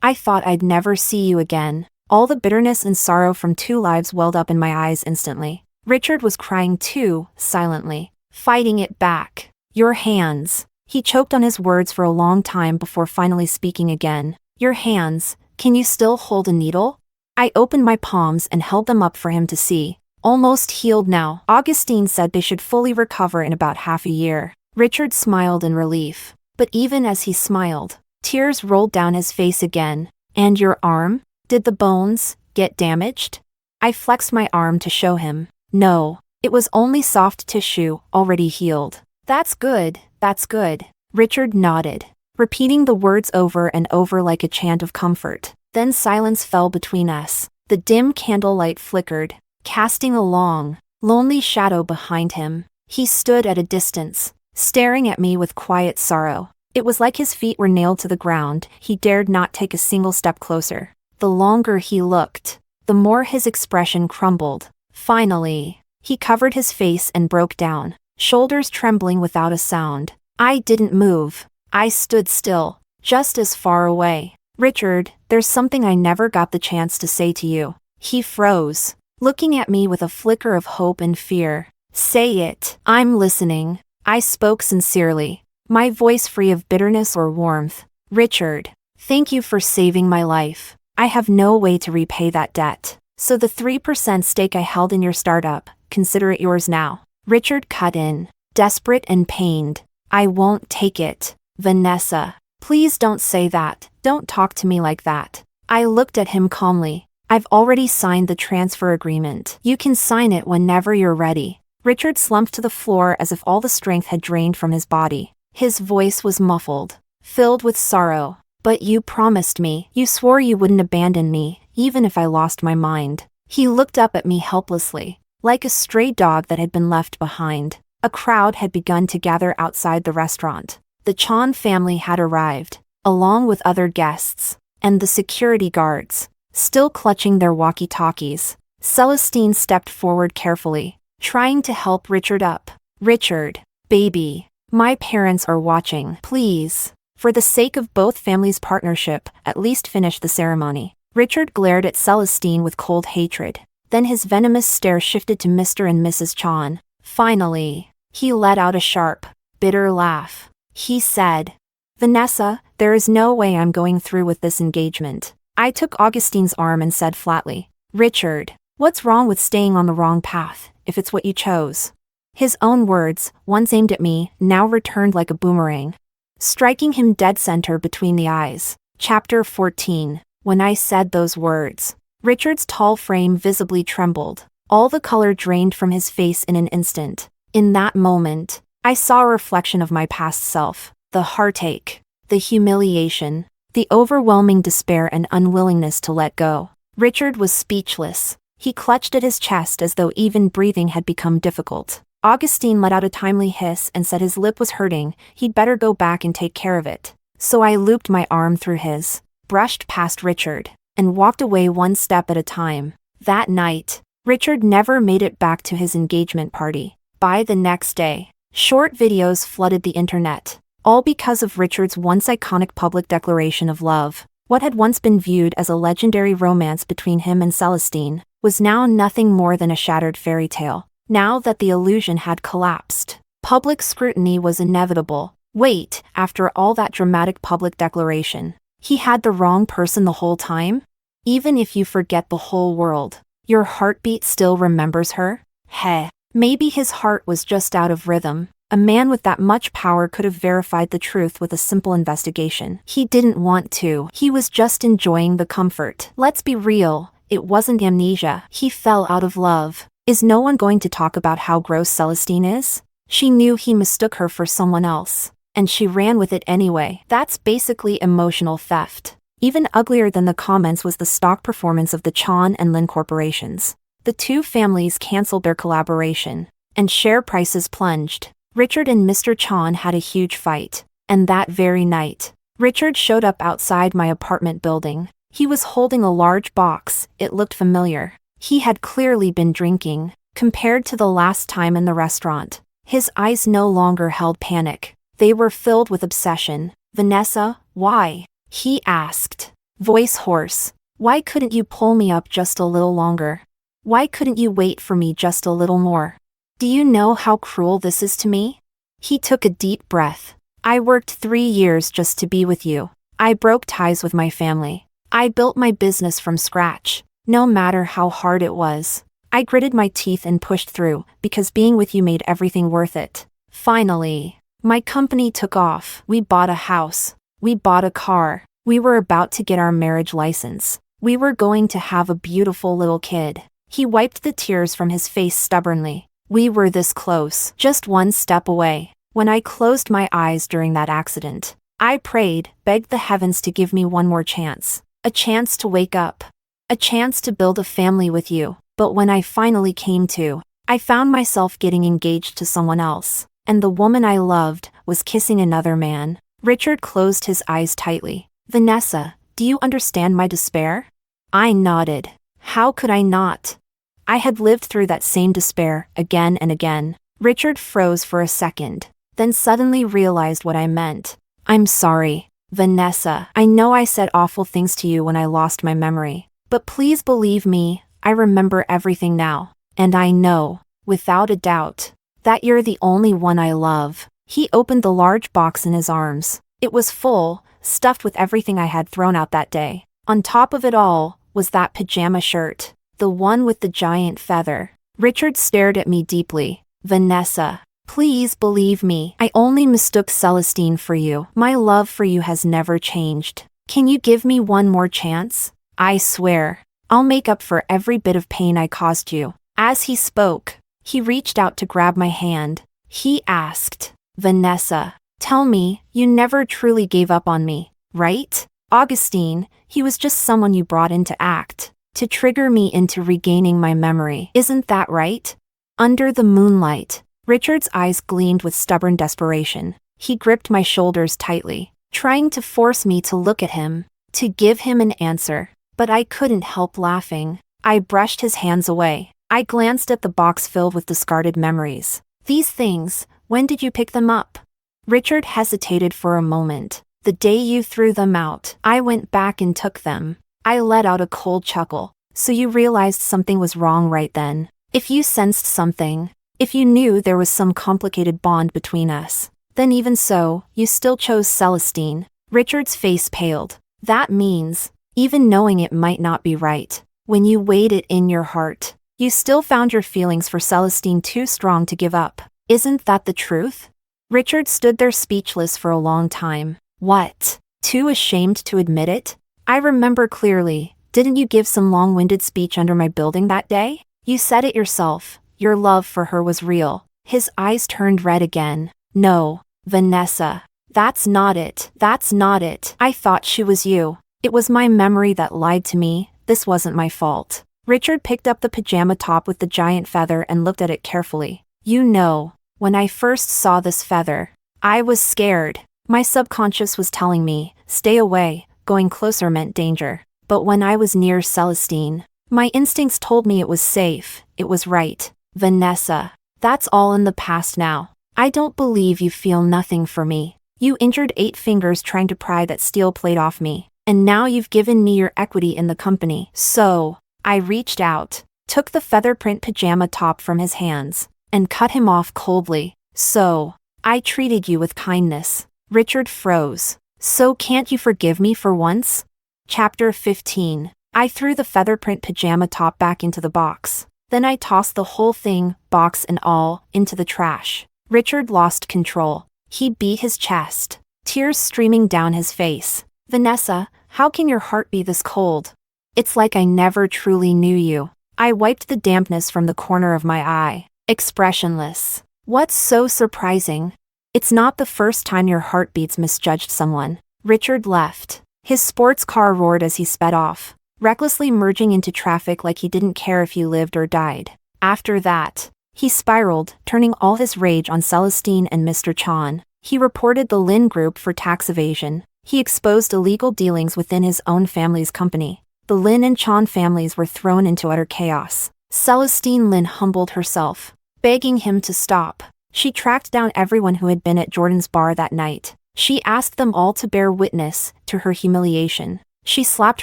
I thought I'd never see you again." All the bitterness and sorrow from 2 lives welled up in my eyes instantly. Richard was crying too, silently, fighting it back. "Your hands." He choked on his words for a long time before finally speaking again. "Your hands, can you still hold a needle?" I opened my palms and held them up for him to see. Almost healed now. Augustine said they should fully recover in about half a year. Richard smiled in relief. But even as he smiled, tears rolled down his face again. And your arm? Did the bones get damaged? I flexed my arm to show him. No, it was only soft tissue, already healed. That's good, that's good. Richard nodded, repeating the words over and over like a chant of comfort. Then silence fell between us. The dim candlelight flickered, casting a long, lonely shadow behind him. He stood at a distance, staring at me with quiet sorrow. It was like his feet were nailed to the ground. He dared not take a single step closer. The longer he looked, the more his expression crumbled. Finally, he covered his face and broke down, shoulders trembling without a sound. I didn't move. I stood still, just as far away. Richard, there's something I never got the chance to say to you. He froze, looking at me with a flicker of hope and fear. Say it. I'm listening. I spoke sincerely, my voice free of bitterness or warmth. Richard, thank you for saving my life. I have no way to repay that debt. So the 3% stake I held in your startup, consider it yours now. Richard cut in, desperate and pained. I won't take it. Vanessa, please don't say that. Don't talk to me like that. I looked at him calmly. I've already signed the transfer agreement. You can sign it whenever you're ready. Richard slumped to the floor as if all the strength had drained from his body. His voice was muffled, filled with sorrow. But you promised me. You swore you wouldn't abandon me, even if I lost my mind. He looked up at me helplessly, like a stray dog that had been left behind. A crowd had begun to gather outside the restaurant. The Chan family had arrived, along with other guests, and the security guards, still clutching their walkie-talkies. Celestine stepped forward carefully, trying to help Richard up. Richard, baby, my parents are watching. Please, for the sake of both families' partnership, at least finish the ceremony. Richard glared at Celestine with cold hatred. Then his venomous stare shifted to Mr. and Mrs. Chan. Finally, he let out a sharp, bitter laugh. He said, Vanessa, there is no way I'm going through with this engagement. I took Augustine's arm and said flatly, Richard, what's wrong with staying on the wrong path, if it's what you chose? His own words, once aimed at me, now returned like a boomerang, striking him dead center between the eyes. Chapter 14. When I said those words, Richard's tall frame visibly trembled. All the color drained from his face in an instant. In that moment, I saw a reflection of my past self, the heartache, the humiliation, the overwhelming despair and unwillingness to let go. Richard was speechless. He clutched at his chest as though even breathing had become difficult. Augustine let out a timely hiss and said his lip was hurting. He'd better go back and take care of it. So I looped my arm through his, brushed past Richard, and walked away one step at a time. That night, Richard never made it back to his engagement party. By the next day, short videos flooded the internet, all because of Richard's once iconic public declaration of love. What had once been viewed as a legendary romance between him and Celestine was now nothing more than a shattered fairy tale. Now that the illusion had collapsed, public scrutiny was inevitable. Wait, after all that dramatic public declaration, he had the wrong person the whole time? Even if you forget the whole world, your heartbeat still remembers her? Heh, maybe his heart was just out of rhythm. A man with that much power could have verified the truth with a simple investigation. He didn't want to. He was just enjoying the comfort. Let's be real, it wasn't amnesia. He fell out of love. Is no one going to talk about how gross Celestine is? She knew he mistook her for someone else, and she ran with it anyway. That's basically emotional theft. Even uglier than the comments was the stock performance of the Chan and Lin corporations. The two families canceled their collaboration, and share prices plunged. Richard and Mr. Chan had a huge fight, and that very night, Richard showed up outside my apartment building. He was holding a large box. It looked familiar. He had clearly been drinking. Compared to the last time in the restaurant, his eyes no longer held panic. They were filled with obsession. Vanessa, why? He asked, voice hoarse. Why couldn't you pull me up just a little longer? Why couldn't you wait for me just a little more? Do you know how cruel this is to me? He took a deep breath. I worked 3 years just to be with you. I broke ties with my family. I built my business from scratch. no matter how hard it was. I gritted my teeth and pushed through, because being with you made everything worth it. Finally, my company took off. We bought a house. We bought a car. We were about to get our marriage license. We were going to have a beautiful little kid. He wiped the tears from his face stubbornly. We were this close, just one step away. When I closed my eyes during that accident, I prayed, begged the heavens to give me one more chance. A chance to wake up. A chance to build a family with you. But when I finally came to, I found myself getting engaged to someone else. And the woman I loved was kissing another man. Richard closed his eyes tightly. Vanessa, do you understand my despair? I nodded. How could I not? I had lived through that same despair again and again. Richard froze for a second, then suddenly realized what I meant. I'm sorry, Vanessa. I know I said awful things to you when I lost my memory. But please believe me, I remember everything now. And I know, without a doubt, that you're the only one I love. He opened the large box in his arms. It was full, stuffed with everything I had thrown out that day. On top of it all was that pajama shirt, the one with the giant feather. Richard stared at me deeply. Vanessa, please believe me. I only mistook Celestine for you. My love for you has never changed. Can you give me one more chance? I swear, I'll make up for every bit of pain I caused you. As he spoke, he reached out to grab my hand. He asked, Vanessa, tell me, you never truly gave up on me, right? Augustine, he was just someone you brought in to act, to trigger me into regaining my memory. Isn't that right? Under the moonlight, Richard's eyes gleamed with stubborn desperation. He gripped my shoulders tightly, trying to force me to look at him, to give him an answer. But I couldn't help laughing. I brushed his hands away. I glanced at the box filled with discarded memories. These things, when did you pick them up? Richard hesitated for a moment. The day you threw them out, I went back and took them. I let out a cold chuckle. So you realized something was wrong right then. If you sensed something, if you knew there was some complicated bond between us, then even so, you still chose Celestine. Richard's face paled. That means, even knowing it might not be right, when you weighed it in your heart, you still found your feelings for Celestine too strong to give up. Isn't that the truth? Richard stood there speechless for a long time. What? Too ashamed to admit it? I remember clearly. Didn't you give some long-winded speech under my building that day? You said it yourself. Your love for her was real. His eyes turned red again. No, Vanessa. That's not it. That's not it. I thought she was you. It was my memory that lied to me. This wasn't my fault. Richard picked up the pajama top with the giant feather and looked at it carefully. You know, when I first saw this feather, I was scared. My subconscious was telling me, stay away, going closer meant danger. But when I was near Celestine, my instincts told me it was safe, it was right. Vanessa, that's all in the past now. I don't believe you feel nothing for me. You injured 8 fingers trying to pry that steel plate off me. And now you've given me your equity in the company. So, I reached out, took the feather print pajama top from his hands, and cut him off coldly. So, I treated you with kindness. Richard froze. So can't you forgive me for once? Chapter 15. I threw the feather print pajama top back into the box. Then I tossed the whole thing, box and all, into the trash. Richard lost control. He beat his chest, tears streaming down his face. Vanessa, how can your heart be this cold? It's like I never truly knew you. I wiped the dampness from the corner of my eye, expressionless. What's so surprising? It's not the first time your heartbeats misjudged someone. Richard left. His sports car roared as he sped off, recklessly merging into traffic like he didn't care if you lived or died. After that, he spiraled, turning all his rage on Celestine and Mr. Chan. He reported the Lin Group for tax evasion. He exposed illegal dealings within his own family's company. The Lin and Chan families were thrown into utter chaos. Celestine Lin humbled herself, begging him to stop. She tracked down everyone who had been at Jordan's bar that night. She asked them all to bear witness to her humiliation. She slapped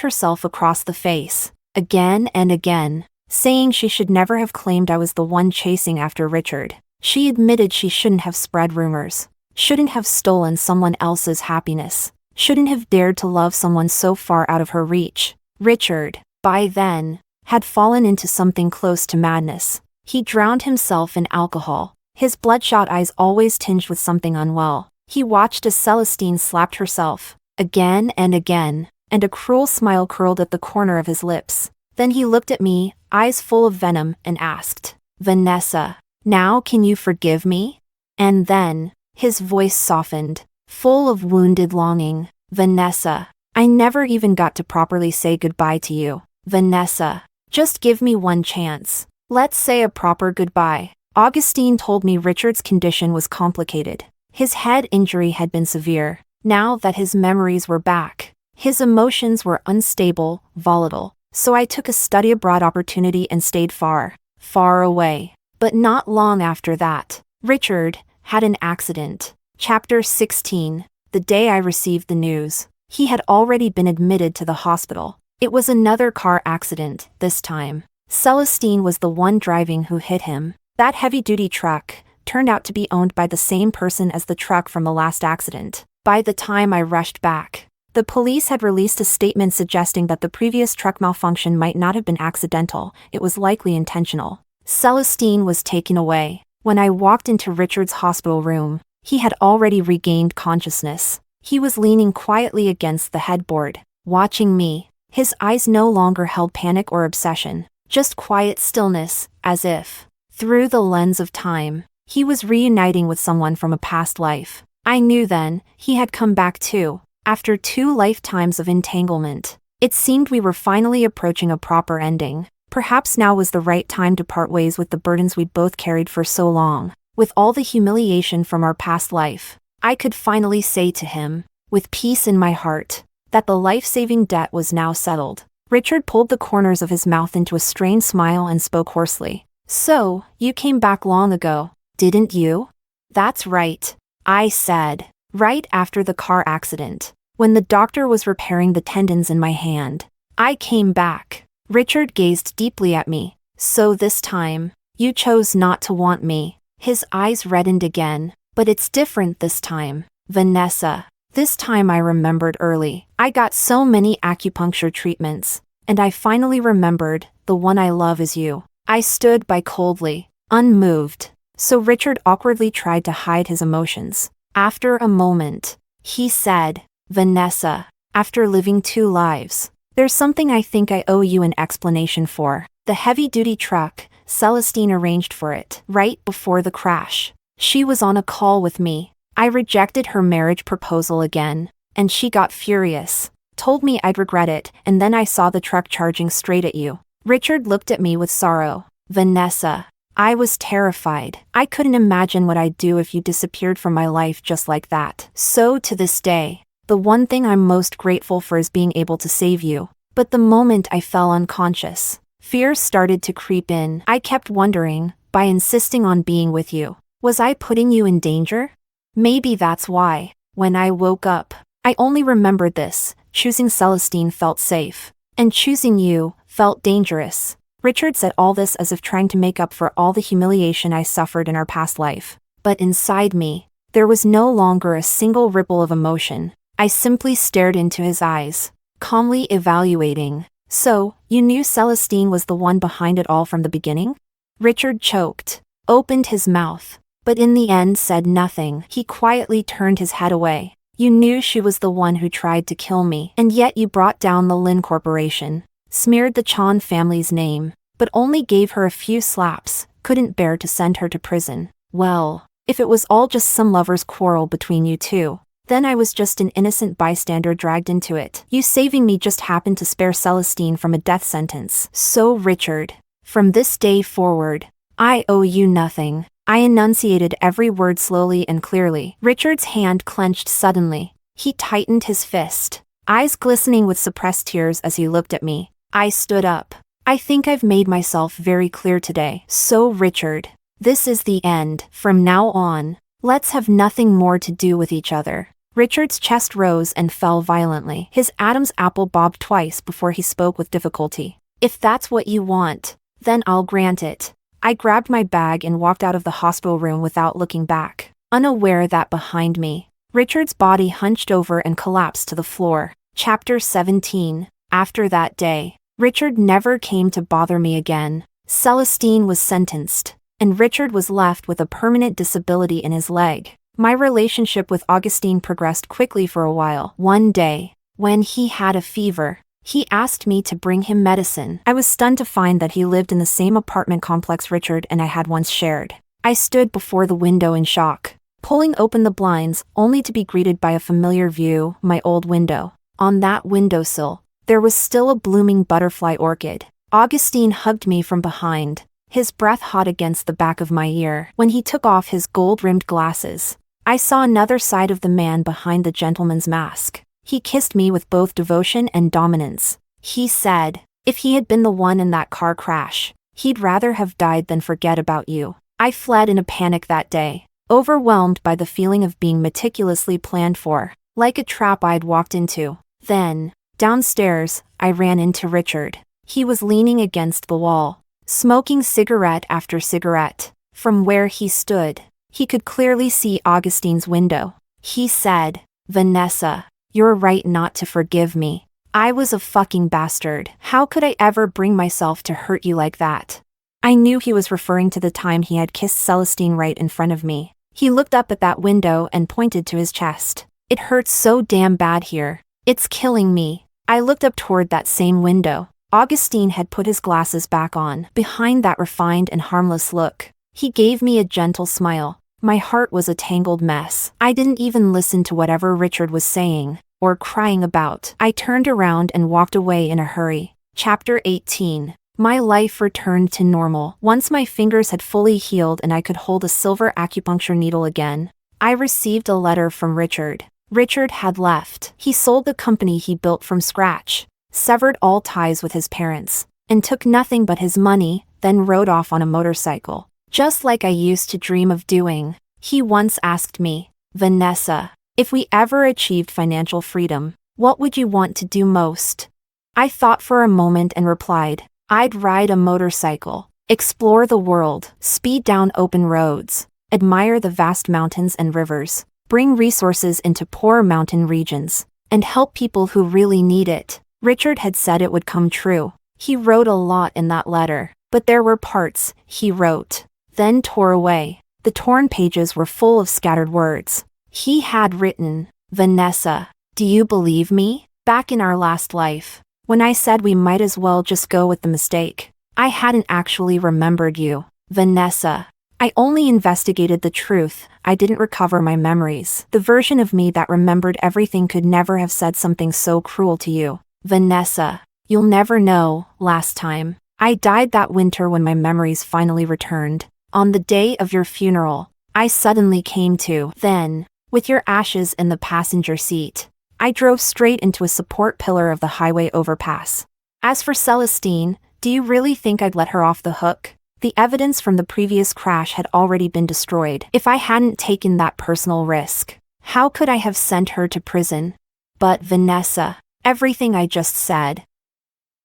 herself across the face, again and again, saying she should never have claimed I was the one chasing after Richard. She admitted she shouldn't have spread rumors, shouldn't have stolen someone else's happiness, shouldn't have dared to love someone so far out of her reach. Richard, by then, had fallen into something close to madness. He drowned himself in alcohol, his bloodshot eyes always tinged with something unwell. He watched as Celestine slapped herself, again and again, and a cruel smile curled at the corner of his lips. Then he looked at me, eyes full of venom, and asked, "Vanessa, now can you forgive me?" And then, his voice softened, full of wounded longing. "Vanessa, I never even got to properly say goodbye to you. Vanessa, just give me one chance. Let's say a proper goodbye." Augustine told me Richard's condition was complicated. His head injury had been severe. Now that his memories were back, his emotions were unstable, volatile. So I took a study abroad opportunity and stayed far, far away. But not long after that, Richard had an accident. Chapter 16. The day I received the news, he had already been admitted to the hospital. It was another car accident, this time. Celestine was the one driving who hit him. That heavy-duty truck turned out to be owned by the same person as the truck from the last accident. By the time I rushed back, the police had released a statement suggesting that the previous truck malfunction might not have been accidental, it was likely intentional. Celestine was taken away. When I walked into Richard's hospital room, he had already regained consciousness. He was leaning quietly against the headboard, watching me. His eyes no longer held panic or obsession, just quiet stillness, as if, through the lens of time, he was reuniting with someone from a past life. I knew then, he had come back too. After 2 lifetimes of entanglement, it seemed we were finally approaching a proper ending. Perhaps now was the right time to part ways with the burdens we'd both carried for so long. With all the humiliation from our past life, I could finally say to him, with peace in my heart, that the life-saving debt was now settled. Richard pulled the corners of his mouth into a strained smile and spoke hoarsely. "So, you came back long ago, didn't you?" "That's right," I said. "Right after the car accident, when the doctor was repairing the tendons in my hand. I came back." Richard gazed deeply at me. "So this time, you chose not to want me." His eyes reddened again. "But it's different this time, Vanessa." This time I remembered early. I got so many acupuncture treatments, and I finally remembered, the one I love is you. I stood by coldly, unmoved. So Richard awkwardly tried to hide his emotions. After a moment, he said, "Vanessa, after living 2 lives, there's something I think I owe you an explanation for." The heavy-duty truck, Celestine arranged for it, right before the crash. She was on a call with me. I rejected her marriage proposal again, and she got furious, told me I'd regret it, and then I saw the truck charging straight at you. Richard looked at me with sorrow. "Vanessa, I was terrified. I couldn't imagine what I'd do if you disappeared from my life just like that. So to this day, the one thing I'm most grateful for is being able to save you. But the moment I fell unconscious, fear started to creep in. I kept wondering, by insisting on being with you, was I putting you in danger? Maybe that's why, when I woke up, I only remembered this. Choosing Celestine felt safe, and choosing you felt dangerous." Richard said all this as if trying to make up for all the humiliation I suffered in our past life. But inside me, there was no longer a single ripple of emotion. I simply stared into his eyes, calmly evaluating. "So, you knew Celestine was the one behind it all from the beginning?" Richard choked, opened his mouth, but in the end said nothing. He quietly turned his head away. "You knew she was the one who tried to kill me, and yet you brought down the Lin Corporation, smeared the Chan family's name, but only gave her a few slaps, couldn't bear to send her to prison. Well, if it was all just some lover's quarrel between you two, then I was just an innocent bystander dragged into it. You saving me just happened to spare Celestine from a death sentence. So Richard, from this day forward, I owe you nothing." I enunciated every word slowly and clearly. Richard's hand clenched suddenly. He tightened his fist, eyes glistening with suppressed tears as he looked at me. I stood up. "I think I've made myself very clear today. So Richard, this is the end. From now on, let's have nothing more to do with each other." Richard's chest rose and fell violently. His Adam's apple bobbed twice before he spoke with difficulty. "If that's what you want, then I'll grant it." I grabbed my bag and walked out of the hospital room without looking back, unaware that behind me, Richard's body hunched over and collapsed to the floor. Chapter 17. After that day, Richard never came to bother me again. Celestine was sentenced, and Richard was left with a permanent disability in his leg. My relationship with Augustine progressed quickly for a while. One day, when he had a fever, he asked me to bring him medicine. I was stunned to find that he lived in the same apartment complex Richard and I had once shared. I stood before the window in shock, pulling open the blinds, only to be greeted by a familiar view, my old window. On that windowsill, there was still a blooming butterfly orchid. Augustine hugged me from behind, his breath hot against the back of my ear. When he took off his gold-rimmed glasses, I saw another side of the man behind the gentleman's mask. He kissed me with both devotion and dominance. He said, if he had been the one in that car crash, he'd rather have died than forget about you. I fled in a panic that day, overwhelmed by the feeling of being meticulously planned for, like a trap I'd walked into. Then, downstairs, I ran into Richard. He was leaning against the wall, smoking cigarette after cigarette. From where he stood, he could clearly see Augustine's window. He said, Vanessa, you're right not to forgive me. I was a fucking bastard. How could I ever bring myself to hurt you like that? I knew he was referring to the time he had kissed Celestine right in front of me. He looked up at that window and pointed to his chest. It hurts so damn bad here. It's killing me. I looked up toward that same window. Augustine had put his glasses back on. Behind that refined and harmless look, he gave me a gentle smile. My heart was a tangled mess. I didn't even listen to whatever Richard was saying, or crying about. I turned around and walked away in a hurry. Chapter 18. My life returned to normal. Once my fingers had fully healed and I could hold a silver acupuncture needle again, I received a letter from Richard. Richard had left. He sold the company he built from scratch, severed all ties with his parents, and took nothing but his money, then rode off on a motorcycle. Just like I used to dream of doing. He once asked me, Vanessa, if we ever achieved financial freedom, what would you want to do most? I thought for a moment and replied, I'd ride a motorcycle, explore the world, speed down open roads, admire the vast mountains and rivers, bring resources into poor mountain regions, and help people who really need it. Richard had said it would come true. He wrote a lot in that letter, but there were parts he wrote, then tore away. The torn pages were full of scattered words. He had written, Vanessa, do you believe me? Back in our last life, when I said we might as well just go with the mistake, I hadn't actually remembered you, Vanessa. I only investigated the truth. I didn't recover my memories. The version of me that remembered everything could never have said something so cruel to you. Vanessa, you'll never know. Last time, I died that winter when my memories finally returned. On the day of your funeral, I suddenly came to. Then, with your ashes in the passenger seat, I drove straight into a support pillar of the highway overpass. As for Celestine, do you really think I'd let her off the hook? The evidence from the previous crash had already been destroyed. If I hadn't taken that personal risk, how could I have sent her to prison? But Vanessa, everything I just said,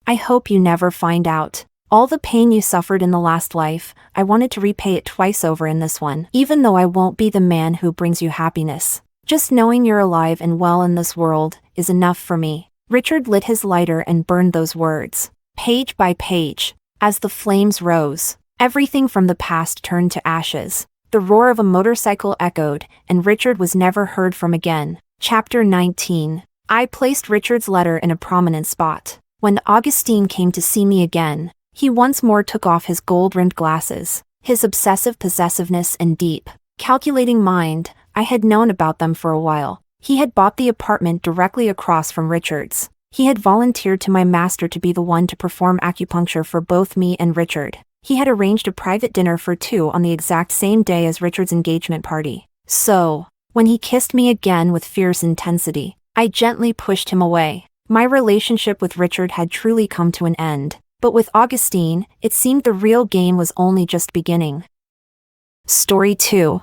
I hope you never find out. All the pain you suffered in the last life, I wanted to repay it twice over in this one. Even though I won't be the man who brings you happiness, just knowing you're alive and well in this world is enough for me. Richard lit his lighter and burned those words, page by page. As the flames rose, everything from the past turned to ashes. The roar of a motorcycle echoed, and Richard was never heard from again. Chapter 19. I placed Richard's letter in a prominent spot. When Augustine came to see me again, he once more took off his gold-rimmed glasses. His obsessive possessiveness and deep, calculating mind, I had known about them for a while. He had bought the apartment directly across from Richard's. He had volunteered to my master to be the one to perform acupuncture for both me and Richard. He had arranged a private dinner for two on the exact same day as Richard's engagement party. So, when he kissed me again with fierce intensity, I gently pushed him away. My relationship with Richard had truly come to an end. But with Augustine, it seemed the real game was only just beginning. Story 2.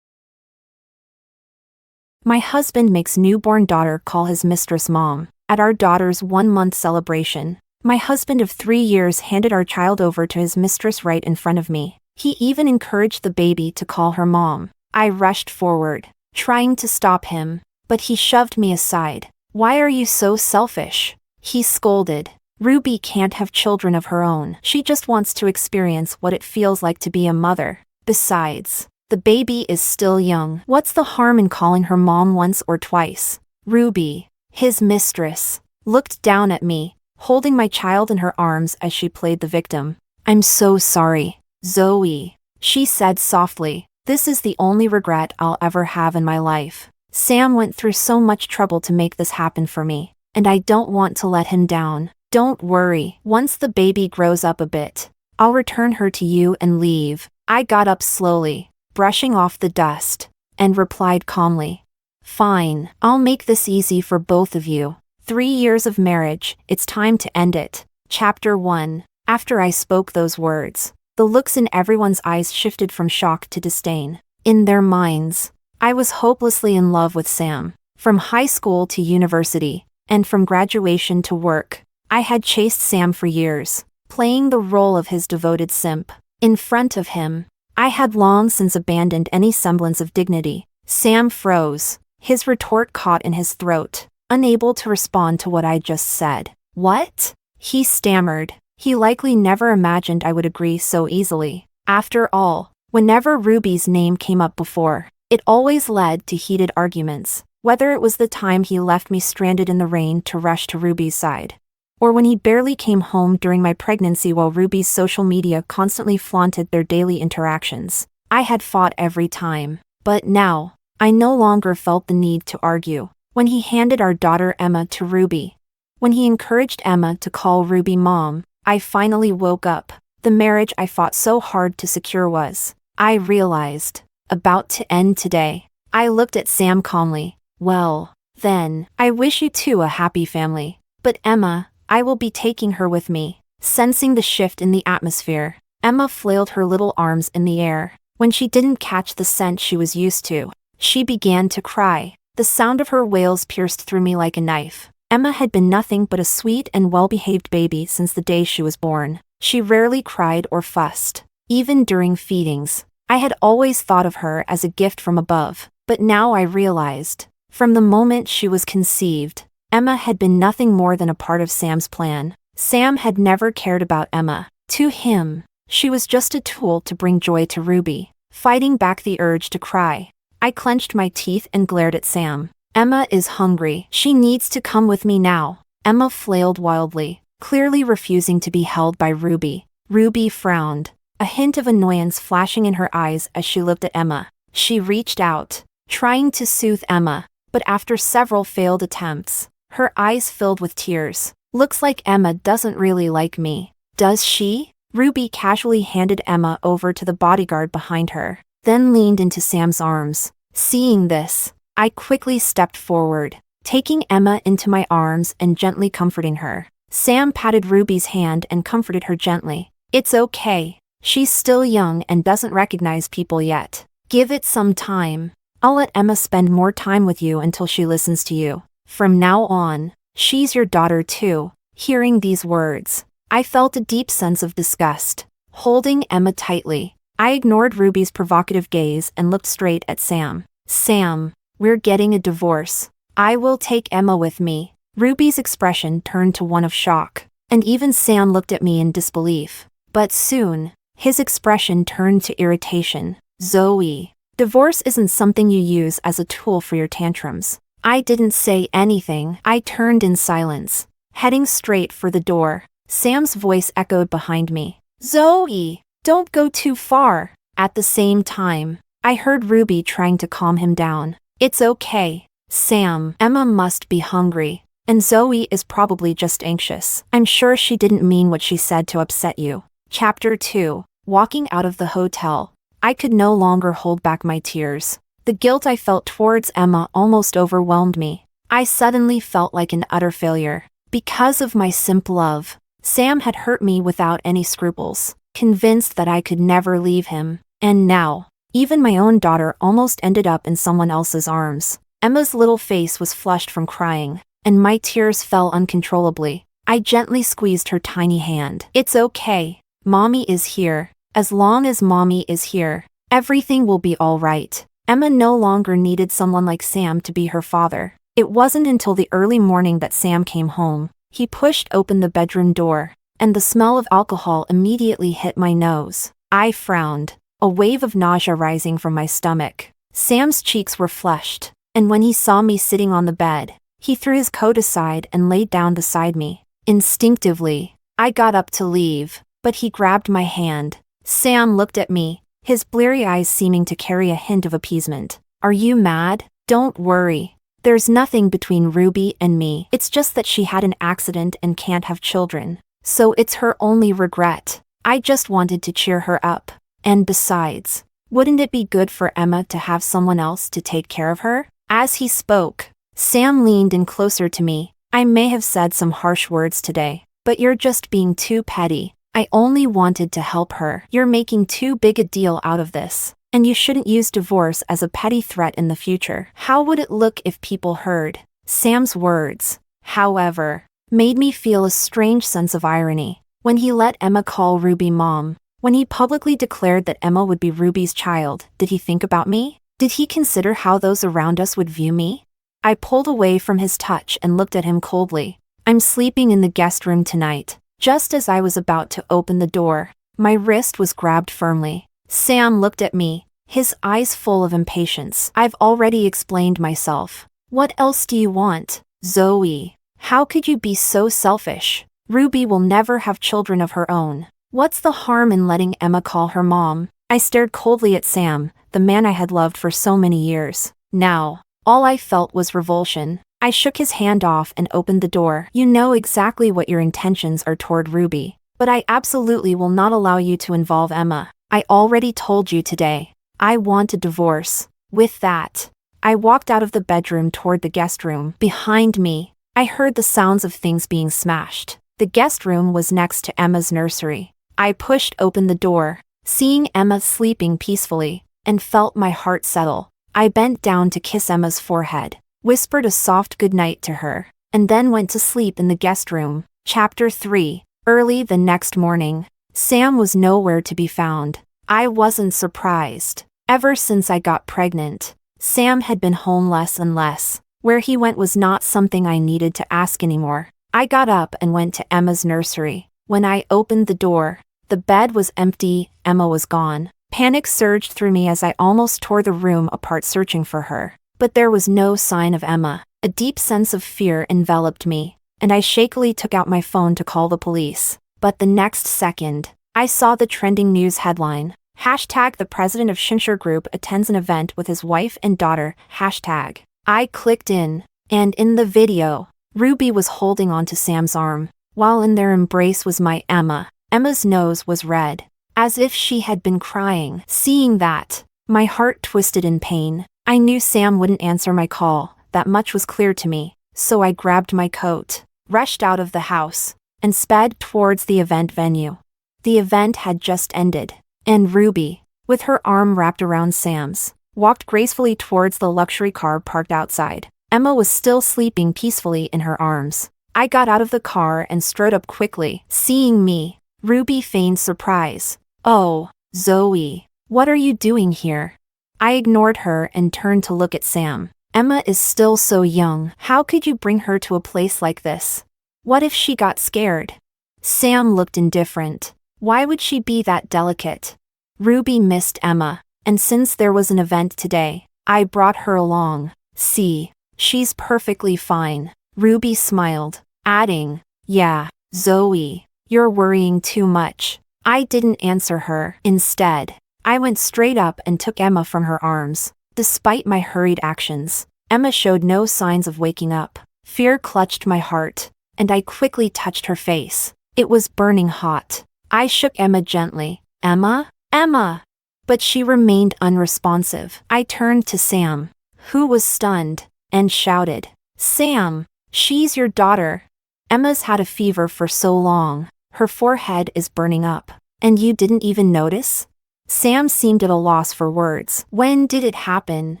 My husband makes newborn daughter call his mistress mom. At our daughter's 1-month celebration, my husband of 3 years handed our child over to his mistress right in front of me. He even encouraged the baby to call her mom. I rushed forward, trying to stop him, but he shoved me aside. Why are you so selfish? He scolded. Ruby can't have children of her own. She just wants to experience what it feels like to be a mother. Besides, the baby is still young. What's the harm in calling her mom once or twice? Ruby, his mistress, looked down at me, holding my child in her arms as she played the victim. I'm so sorry, Zoe, she said softly. This is the only regret I'll ever have in my life. Sam went through so much trouble to make this happen for me, and I don't want to let him down. Don't worry, once the baby grows up a bit, I'll return her to you and leave. I got up slowly, brushing off the dust, and replied calmly. Fine, I'll make this easy for both of you. 3 years of marriage, it's time to end it. Chapter 1. After I spoke those words, the looks in everyone's eyes shifted from shock to disdain. In their minds, I was hopelessly in love with Sam. From high school to university, and from graduation to work, I had chased Sam for years, playing the role of his devoted simp. In front of him, I had long since abandoned any semblance of dignity. Sam froze, his retort caught in his throat, unable to respond to what I just said. What? He stammered. He likely never imagined I would agree so easily. After all, whenever Ruby's name came up before, it always led to heated arguments, whether it was the time he left me stranded in the rain to rush to Ruby's side, or when he barely came home during my pregnancy while Ruby's social media constantly flaunted their daily interactions. I had fought every time. But now, I no longer felt the need to argue. When he handed our daughter Emma to Ruby, when he encouraged Emma to call Ruby mom, I finally woke up. The marriage I fought so hard to secure was, I realized, about to end today. I looked at Sam calmly. Well, then, I wish you two a happy family. But Emma, I will be taking her with me. Sensing the shift in the atmosphere, Emma flailed her little arms in the air. When she didn't catch the scent she was used to, she began to cry. The sound of her wails pierced through me like a knife. Emma had been nothing but a sweet and well-behaved baby since the day she was born. She rarely cried or fussed. Even during feedings, I had always thought of her as a gift from above. But now I realized, from the moment she was conceived, Emma had been nothing more than a part of Sam's plan. Sam had never cared about Emma. To him, she was just a tool to bring joy to Ruby. Fighting back the urge to cry, I clenched my teeth and glared at Sam. Emma is hungry. She needs to come with me now. Emma flailed wildly, clearly refusing to be held by Ruby. Ruby frowned, a hint of annoyance flashing in her eyes as she looked at Emma. She reached out, trying to soothe Emma, but after several failed attempts, her eyes filled with tears. Looks like Emma doesn't really like me. Does she? Ruby casually handed Emma over to the bodyguard behind her, then leaned into Sam's arms. Seeing this, I quickly stepped forward, taking Emma into my arms and gently comforting her. Sam patted Ruby's hand and comforted her gently. It's okay. She's still young and doesn't recognize people yet. Give it some time. I'll let Emma spend more time with you until she listens to you. From now on, she's your daughter too. Hearing these words, I felt a deep sense of disgust. Holding Emma tightly, I ignored Ruby's provocative gaze and looked straight at Sam. Sam, we're getting a divorce. I will take Emma with me. Ruby's expression turned to one of shock, and even Sam looked at me in disbelief. But soon, his expression turned to irritation. Zoe, divorce isn't something you use as a tool for your tantrums. I didn't say anything. I turned in silence, heading straight for the door. Sam's voice echoed behind me. Zoe, don't go too far. At the same time, I heard Ruby trying to calm him down. It's okay, Sam. Emma must be hungry, and Zoe is probably just anxious. I'm sure she didn't mean what she said to upset you. Chapter 2. Walking out of the hotel, I could no longer hold back my tears. The guilt I felt towards Emma almost overwhelmed me. I suddenly felt like an utter failure. Because of my simp love, Sam had hurt me without any scruples, convinced that I could never leave him. And now, even my own daughter almost ended up in someone else's arms. Emma's little face was flushed from crying, and my tears fell uncontrollably. I gently squeezed her tiny hand. It's okay. Mommy is here. As long as Mommy is here, everything will be all right. Emma no longer needed someone like Sam to be her father. It wasn't until the early morning that Sam came home. He pushed open the bedroom door, and the smell of alcohol immediately hit my nose. I frowned, a wave of nausea rising from my stomach. Sam's cheeks were flushed, and when he saw me sitting on the bed, he threw his coat aside and laid down beside me. Instinctively, I got up to leave, but he grabbed my hand. Sam looked at me, his bleary eyes seeming to carry a hint of appeasement. Are you mad? Don't worry. There's nothing between Ruby and me. It's just that she had an accident and can't have children. So it's her only regret. I just wanted to cheer her up. And besides, wouldn't it be good for Emma to have someone else to take care of her? As he spoke, Sam leaned in closer to me. I may have said some harsh words today, but you're just being too petty. I only wanted to help her. You're making too big a deal out of this, and you shouldn't use divorce as a petty threat in the future. How would it look if people heard? Sam's words, however, made me feel a strange sense of irony. When he let Emma call Ruby mom, when he publicly declared that Emma would be Ruby's child, did he think about me? Did he consider how those around us would view me? I pulled away from his touch and looked at him coldly. I'm sleeping in the guest room tonight. Just as I was about to open the door, my wrist was grabbed firmly. Sam looked at me, his eyes full of impatience. I've already explained myself. What else do you want, Zoe? How could you be so selfish? Ruby will never have children of her own. What's the harm in letting Emma call her mom? I stared coldly at Sam, the man I had loved for so many years. Now, all I felt was revulsion. I shook his hand off and opened the door. You know exactly what your intentions are toward Ruby, but I absolutely will not allow you to involve Emma. I already told you today. I want a divorce. With that, I walked out of the bedroom toward the guest room. Behind me, I heard the sounds of things being smashed. The guest room was next to Emma's nursery. I pushed open the door, seeing Emma sleeping peacefully, and felt my heart settle. I bent down to kiss Emma's forehead, whispered a soft goodnight to her, and then went to sleep in the guest room. Chapter 3. Early the next morning, Sam was nowhere to be found. I wasn't surprised. Ever since I got pregnant, Sam had been home less and less. Where he went was not something I needed to ask anymore. I got up and went to Emma's nursery. When I opened the door, the bed was empty, Emma was gone. Panic surged through me as I almost tore the room apart searching for her. But there was no sign of Emma. A deep sense of fear enveloped me, and I shakily took out my phone to call the police. But the next second, I saw the trending news headline. Hashtag the president of Shinsher Group attends an event with his wife and daughter. Hashtag. I clicked in, and in the video, Ruby was holding onto Sam's arm, while in their embrace was my Emma. Emma's nose was red, as if she had been crying. Seeing that, my heart twisted in pain. I knew Sam wouldn't answer my call, that much was clear to me, so I grabbed my coat, rushed out of the house, and sped towards the event venue. The event had just ended, and Ruby, with her arm wrapped around Sam's, walked gracefully towards the luxury car parked outside. Emma was still sleeping peacefully in her arms. I got out of the car and strode up quickly. Seeing me, Ruby feigned surprise. Oh, Zoe, what are you doing here? I ignored her and turned to look at Sam. Emma is still so young. How could you bring her to a place like this? What if she got scared? Sam looked indifferent. Why would she be that delicate? Ruby missed Emma, and since there was an event today, I brought her along. See, she's perfectly fine. Ruby smiled, adding, yeah, Zoe, you're worrying too much. I didn't answer her. Instead, I went straight up and took Emma from her arms. Despite my hurried actions, Emma showed no signs of waking up. Fear clutched my heart, and I quickly touched her face. It was burning hot. I shook Emma gently. Emma? Emma! But she remained unresponsive. I turned to Sam, who was stunned, and shouted, Sam, she's your daughter. Emma's had a fever for so long. Her forehead is burning up. And you didn't even notice? Sam seemed at a loss for words. When did it happen?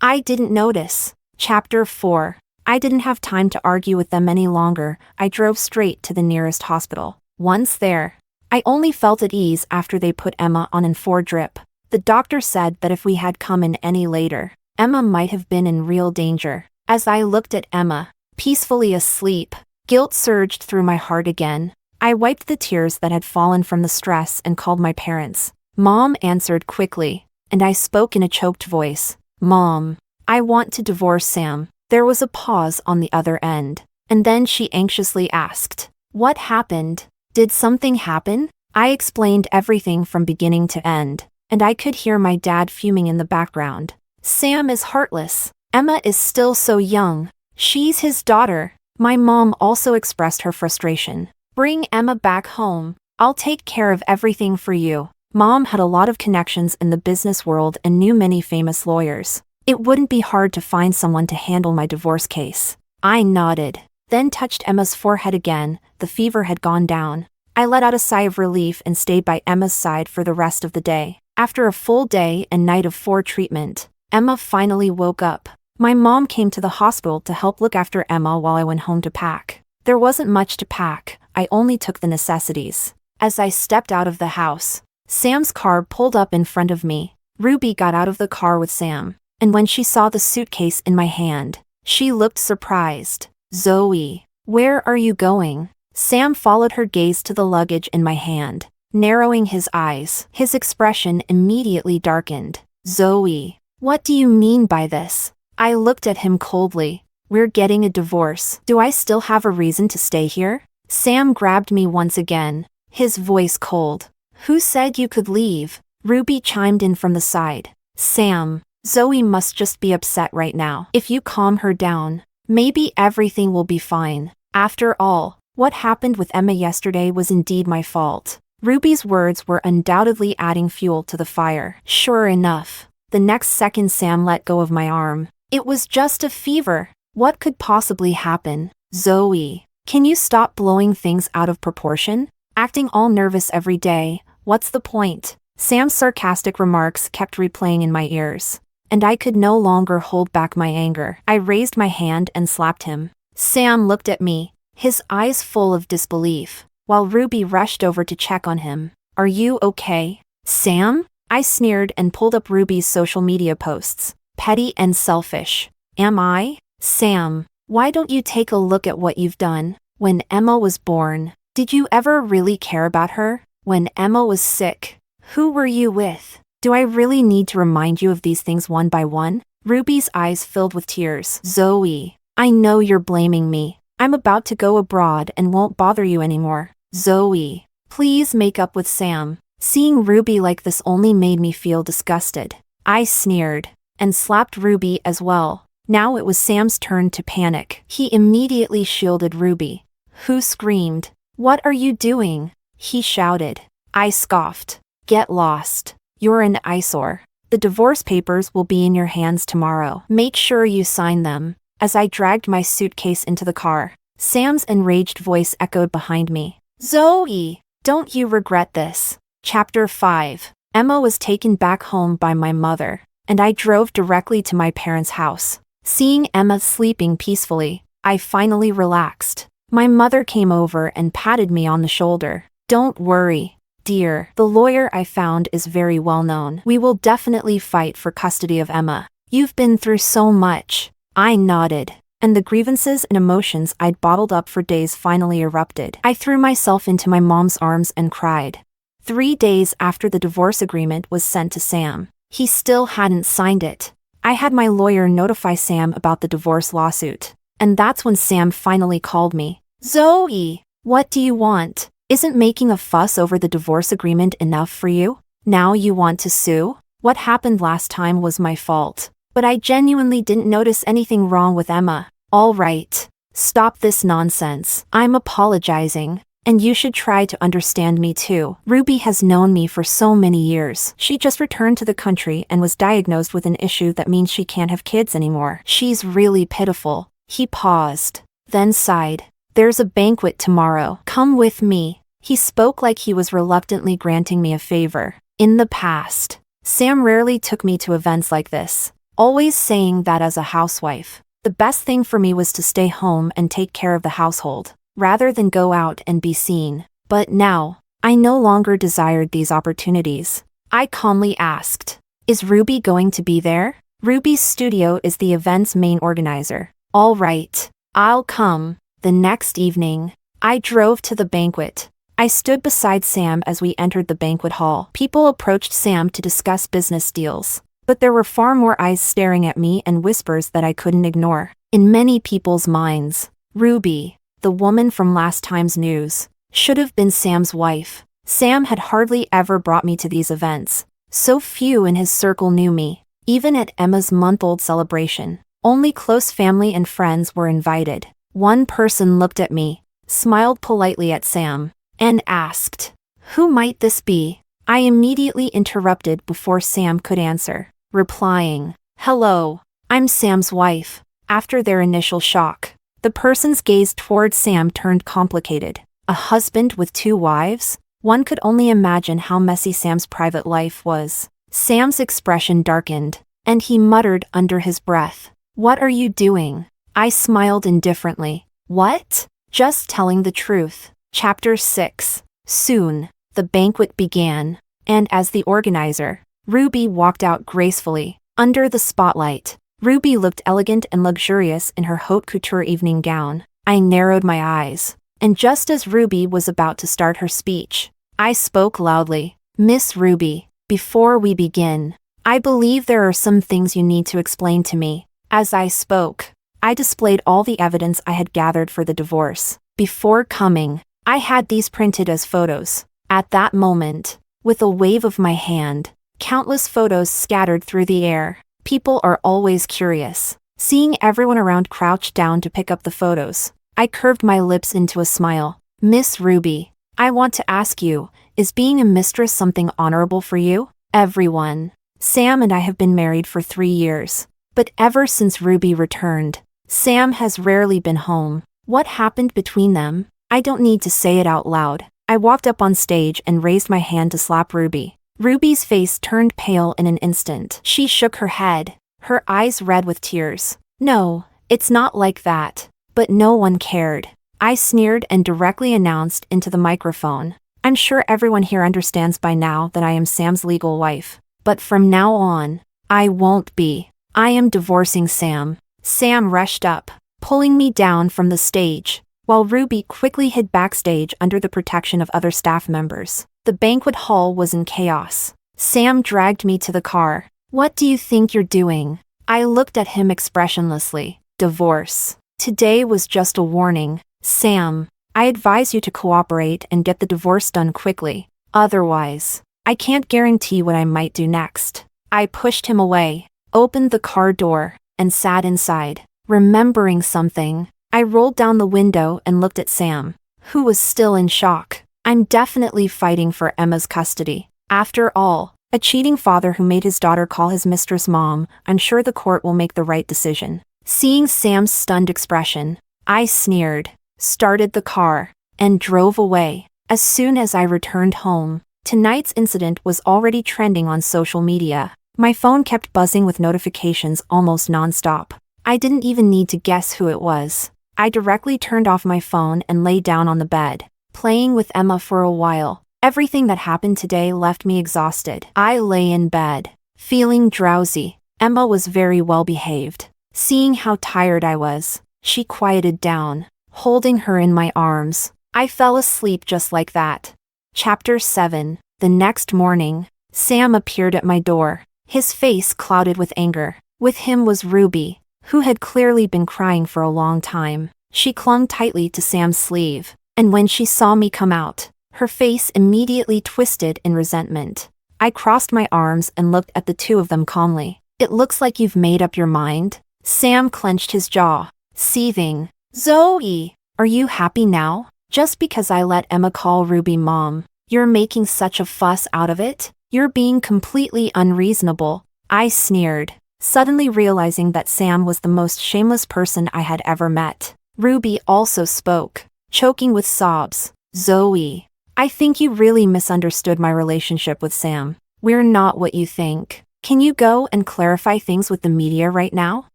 I didn't notice. Chapter 4. I didn't have time to argue with them any longer. I drove straight to the nearest hospital. Once there, I only felt at ease after they put Emma on an 4-drip. The doctor said that if we had come in any later, Emma might have been in real danger. As I looked at Emma, peacefully asleep, Guilt surged through my heart again. I wiped the tears that had fallen from the stress and called my parents. Mom answered quickly, and I spoke in a choked voice. Mom, I want to divorce Sam. There was a pause on the other end, and then she anxiously asked, "What happened? Did something happen?" I explained everything from beginning to end, and I could hear my dad fuming in the background. Sam is heartless. Emma is still so young. She's his daughter. My mom also expressed her frustration. Bring Emma back home. I'll take care of everything for you. Mom had a lot of connections in the business world and knew many famous lawyers. It wouldn't be hard to find someone to handle my divorce case. I nodded, then touched Emma's forehead again. The fever had gone down. I let out a sigh of relief and stayed by Emma's side for the rest of the day. After a full day and night of 4 treatment, Emma finally woke up. My mom came to the hospital to help look after Emma while I went home to pack. There wasn't much to pack. I only took the necessities. As I stepped out of the house, Sam's car pulled up in front of me. Ruby got out of the car with Sam, and when she saw the suitcase in my hand, she looked surprised. Zoe, where are you going? Sam followed her gaze to the luggage in my hand, narrowing his eyes. His expression immediately darkened. Zoe, what do you mean by this? I looked at him coldly. We're getting a divorce. Do I still have a reason to stay here? Sam grabbed me once again, his voice cold. Who said you could leave? Ruby chimed in from the side. Sam, Zoe must just be upset right now. If you calm her down, maybe everything will be fine. After all, what happened with Emma yesterday was indeed my fault. Ruby's words were undoubtedly adding fuel to the fire. Sure enough, the next second Sam let go of my arm. It was just a fever. What could possibly happen? Zoe, can you stop blowing things out of proportion? Acting all nervous every day, what's the point? Sam's sarcastic remarks kept replaying in my ears, and I could no longer hold back my anger. I raised my hand and slapped him. Sam looked at me, his eyes full of disbelief, while Ruby rushed over to check on him. Are you okay, Sam? I sneered and pulled up Ruby's social media posts. Petty and selfish. Am I? Sam, why don't you take a look at what you've done? When Emma was born, did you ever really care about her? When Emma was sick, who were you with? Do I really need to remind you of these things one by one? Ruby's eyes filled with tears. Zoe, I know you're blaming me. I'm about to go abroad and won't bother you anymore. Zoe, please make up with Sam. Seeing Ruby like this only made me feel disgusted. I sneered and slapped Ruby as well. Now it was Sam's turn to panic. He immediately shielded Ruby, who screamed. What are you doing? He shouted. I scoffed. Get lost. You're an eyesore. The divorce papers will be in your hands tomorrow. Make sure you sign them. As I dragged my suitcase into the car, Sam's enraged voice echoed behind me. Zoe, don't you regret this? Chapter 5. Emma was taken back home by my mother, and I drove directly to my parents' house. Seeing Emma sleeping peacefully, I finally relaxed. My mother came over and patted me on the shoulder. Don't worry, dear. The lawyer I found is very well known. We will definitely fight for custody of Emma. You've been through so much. I nodded, and the grievances and emotions I'd bottled up for days finally erupted. I threw myself into my mom's arms and cried. 3 days after the divorce agreement was sent to Sam, he still hadn't signed it. I had my lawyer notify Sam about the divorce lawsuit, and that's when Sam finally called me. Zoe, what do you want? Isn't making a fuss over the divorce agreement enough for you? Now you want to sue? What happened last time was my fault, but I genuinely didn't notice anything wrong with Emma. All right, stop this nonsense. I'm apologizing. And you should try to understand me too. Ruby has known me for so many years. She just returned to the country and was diagnosed with an issue that means she can't have kids anymore. She's really pitiful. He paused, then sighed. There's a banquet tomorrow. Come with me. He spoke like he was reluctantly granting me a favor. In the past, Sam rarely took me to events like this, always saying that as a housewife, the best thing for me was to stay home and take care of the household, rather than go out and be seen. But now, I no longer desired these opportunities. I calmly asked, is Ruby going to be there? Ruby's studio is the event's main organizer. All right, I'll come. The next evening, I drove to the banquet. I stood beside Sam as we entered the banquet hall. People approached Sam to discuss business deals, but there were far more eyes staring at me and whispers that I couldn't ignore. In many people's minds, Ruby, the woman from last time's news, should have been Sam's wife. Sam had hardly ever brought me to these events. So few in his circle knew me. Even at Emma's month-old celebration, only close family and friends were invited. One person looked at me, smiled politely at Sam, and asked, "Who might this be?" I immediately interrupted before Sam could answer, replying, "Hello, I'm Sam's wife." After their initial shock, the person's gaze toward Sam turned complicated. A husband with 2 wives? One could only imagine how messy Sam's private life was. Sam's expression darkened, and he muttered under his breath, "What are you doing?" I smiled indifferently. "What? Just telling the truth." Chapter 6. Soon, the banquet began, and as the organizer, Ruby walked out gracefully. Under the spotlight, Ruby looked elegant and luxurious in her haute couture evening gown. I narrowed my eyes, and just as Ruby was about to start her speech, I spoke loudly. "Miss Ruby, before we begin, I believe there are some things you need to explain to me." As I spoke, I displayed all the evidence I had gathered for the divorce. Before coming, I had these printed as photos. At that moment, with a wave of my hand, countless photos scattered through the air. People are always curious. Seeing everyone around crouch down to pick up the photos, I curved my lips into a smile. "Miss Ruby, I want to ask you, is being a mistress something honorable for you?" Everyone. Sam and I have been married for 3 years. But ever since Ruby returned, Sam has rarely been home. What happened between them? I don't need to say it out loud. I walked up on stage and raised my hand to slap Ruby. Ruby's face turned pale in an instant. She shook her head, her eyes red with tears. "No, it's not like that." But no one cared. I sneered and directly announced into the microphone, "I'm sure everyone here understands by now that I am Sam's legal wife. But from now on, I won't be. I am divorcing Sam." Sam rushed up, pulling me down from the stage, while Ruby quickly hid backstage under the protection of other staff members. The banquet hall was in chaos. Sam dragged me to the car. "What do you think you're doing?" I looked at him expressionlessly. "Divorce. Today was just a warning. Sam, I advise you to cooperate and get the divorce done quickly. Otherwise, I can't guarantee what I might do next." I pushed him away, opened the car door, and sat inside. Remembering something, I rolled down the window and looked at Sam, who was still in shock. I'm definitely fighting for Emma's custody. After all, a cheating father who made his daughter call his mistress mom, I'm sure the court will make the right decision. Seeing Sam's stunned expression, I sneered, started the car, and drove away. As soon as I returned home, tonight's incident was already trending on social media. My phone kept buzzing with notifications almost non-stop. I didn't even need to guess who it was. I directly turned off my phone and lay down on the bed, playing with Emma for a while. Everything that happened today left me exhausted. I lay in bed, feeling drowsy. Emma was very well behaved. Seeing how tired I was, she quieted down. Holding her in my arms, I fell asleep just like that. Chapter 7. The next morning, Sam appeared at my door, his face clouded with anger. With him was Ruby, who had clearly been crying for a long time. She clung tightly to Sam's sleeve, and when she saw me come out, her face immediately twisted in resentment. I crossed my arms and looked at the two of them calmly. "It looks like you've made up your mind." Sam clenched his jaw, seething. "Zoe, are you happy now? Just because I let Emma call Ruby mom, you're making such a fuss out of it? You're being completely unreasonable." I sneered, suddenly realizing that Sam was the most shameless person I had ever met. Ruby also spoke, choking with sobs. "Zoe, I think you really misunderstood my relationship with Sam. We're not what you think. Can you go and clarify things with the media right now?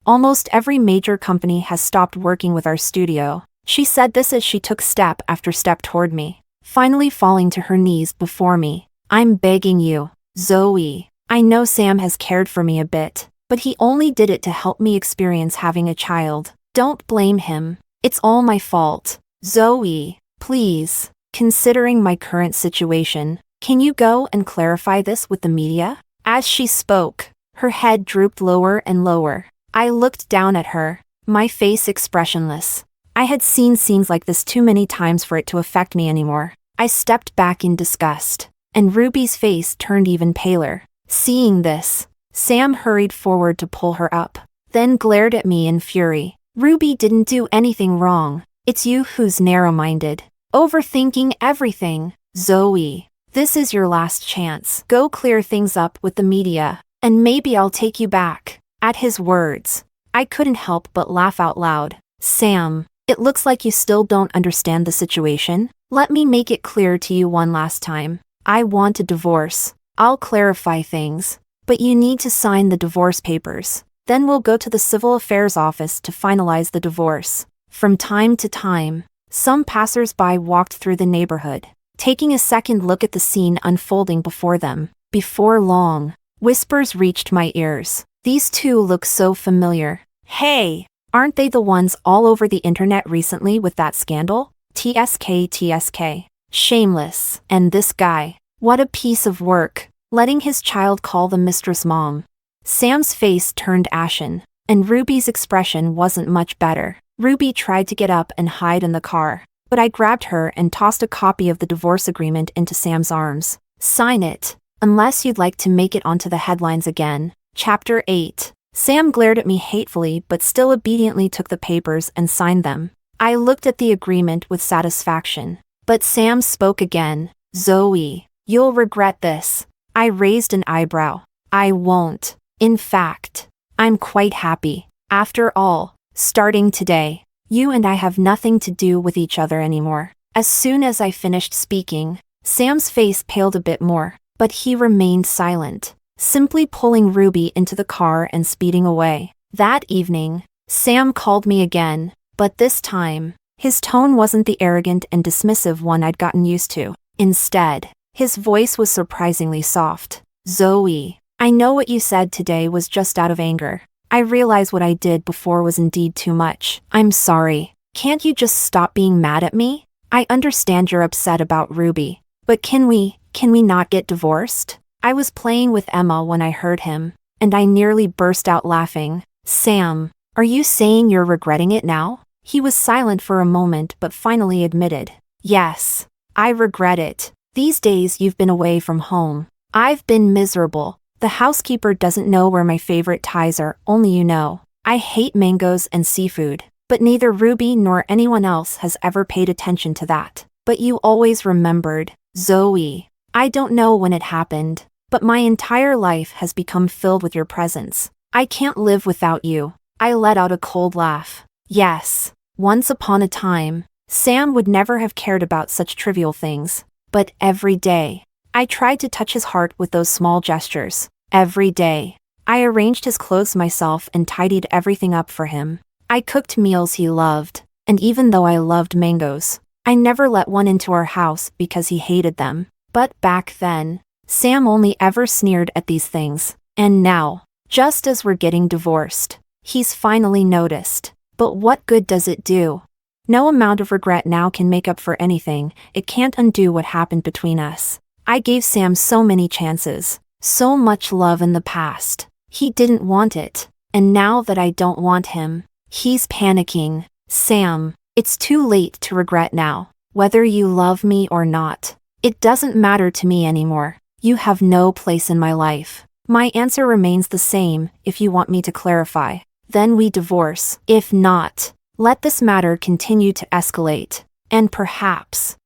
Almost every major company has stopped working with our studio." She said this as she took step after step toward me, finally falling to her knees before me. "I'm begging you, Zoe. I know Sam has cared for me a bit, but he only did it to help me experience having a child. Don't blame him. It's all my fault. Zoe, please. Considering my current situation, can you go and clarify this with the media? As she spoke, her head drooped lower and lower. I looked down at her, my face expressionless. I had seen scenes like this too many times for it to affect me anymore. I stepped back in disgust, and Ruby's face turned even paler. Seeing this, Sam hurried forward to pull her up, then glared at me in fury. Ruby didn't do anything wrong. It's you who's narrow-minded. Overthinking everything. Zoe, this is your last chance. Go clear things up with the media, and maybe I'll take you back. At his words, I couldn't help but laugh out loud. Sam, it looks like you still don't understand the situation. Let me make it clear to you one last time. I want a divorce. I'll clarify things, but you need to sign the divorce papers. Then we'll go to the civil affairs office to finalize the divorce. From time to time, some passers-by walked through the neighborhood, taking a second look at the scene unfolding before them. Before long, whispers reached my ears. These two look so familiar. Hey, aren't they the ones all over the internet recently with that scandal? TSK. Shameless. And this guy. What a piece of work, letting his child call the mistress mom. Sam's face turned ashen, and Ruby's expression wasn't much better. Ruby tried to get up and hide in the car, but I grabbed her and tossed a copy of the divorce agreement into Sam's arms. Sign it, unless you'd like to make it onto the headlines again. Chapter 8. Sam glared at me hatefully but still obediently took the papers and signed them. I looked at the agreement with satisfaction, but Sam spoke again. Zoe, you'll regret this. I raised an eyebrow. I won't. In fact, I'm quite happy. After all, starting today, you and I have nothing to do with each other anymore. As soon as I finished speaking, Sam's face paled a bit more, but he remained silent, simply pulling Ruby into the car and speeding away. That evening, Sam called me again, but this time, his tone wasn't the arrogant and dismissive one I'd gotten used to. Instead, his voice was surprisingly soft. Zoe, I know what you said today was just out of anger. I realize what I did before was indeed too much. I'm sorry. Can't you just stop being mad at me? I understand you're upset about Ruby, but can we not get divorced? I was playing with Emma when I heard him, and I nearly burst out laughing. Sam, are you saying you're regretting it now? He was silent for a moment but finally admitted. Yes, I regret it. These days you've been away from home. I've been miserable. The housekeeper doesn't know where my favorite ties are, only you know. I hate mangoes and seafood, but neither Ruby nor anyone else has ever paid attention to that. But you always remembered. Zoe, I don't know when it happened, but my entire life has become filled with your presence. I can't live without you. I let out a cold laugh. Yes, once upon a time, Sam would never have cared about such trivial things. But every day, I tried to touch his heart with those small gestures. Every day, I arranged his clothes myself and tidied everything up for him. I cooked meals he loved, and even though I loved mangoes, I never let one into our house because he hated them. But back then, Sam only ever sneered at these things. And now, just as we're getting divorced, he's finally noticed. But what good does it do? No amount of regret now can make up for anything. It can't undo what happened between us. I gave Sam so many chances, so much love in the past. He didn't want it. And now that I don't want him, he's panicking. Sam, it's too late to regret now. Whether you love me or not, it doesn't matter to me anymore. You have no place in my life. My answer remains the same. If you want me to clarify, then we divorce. If not, let this matter continue to escalate. And perhaps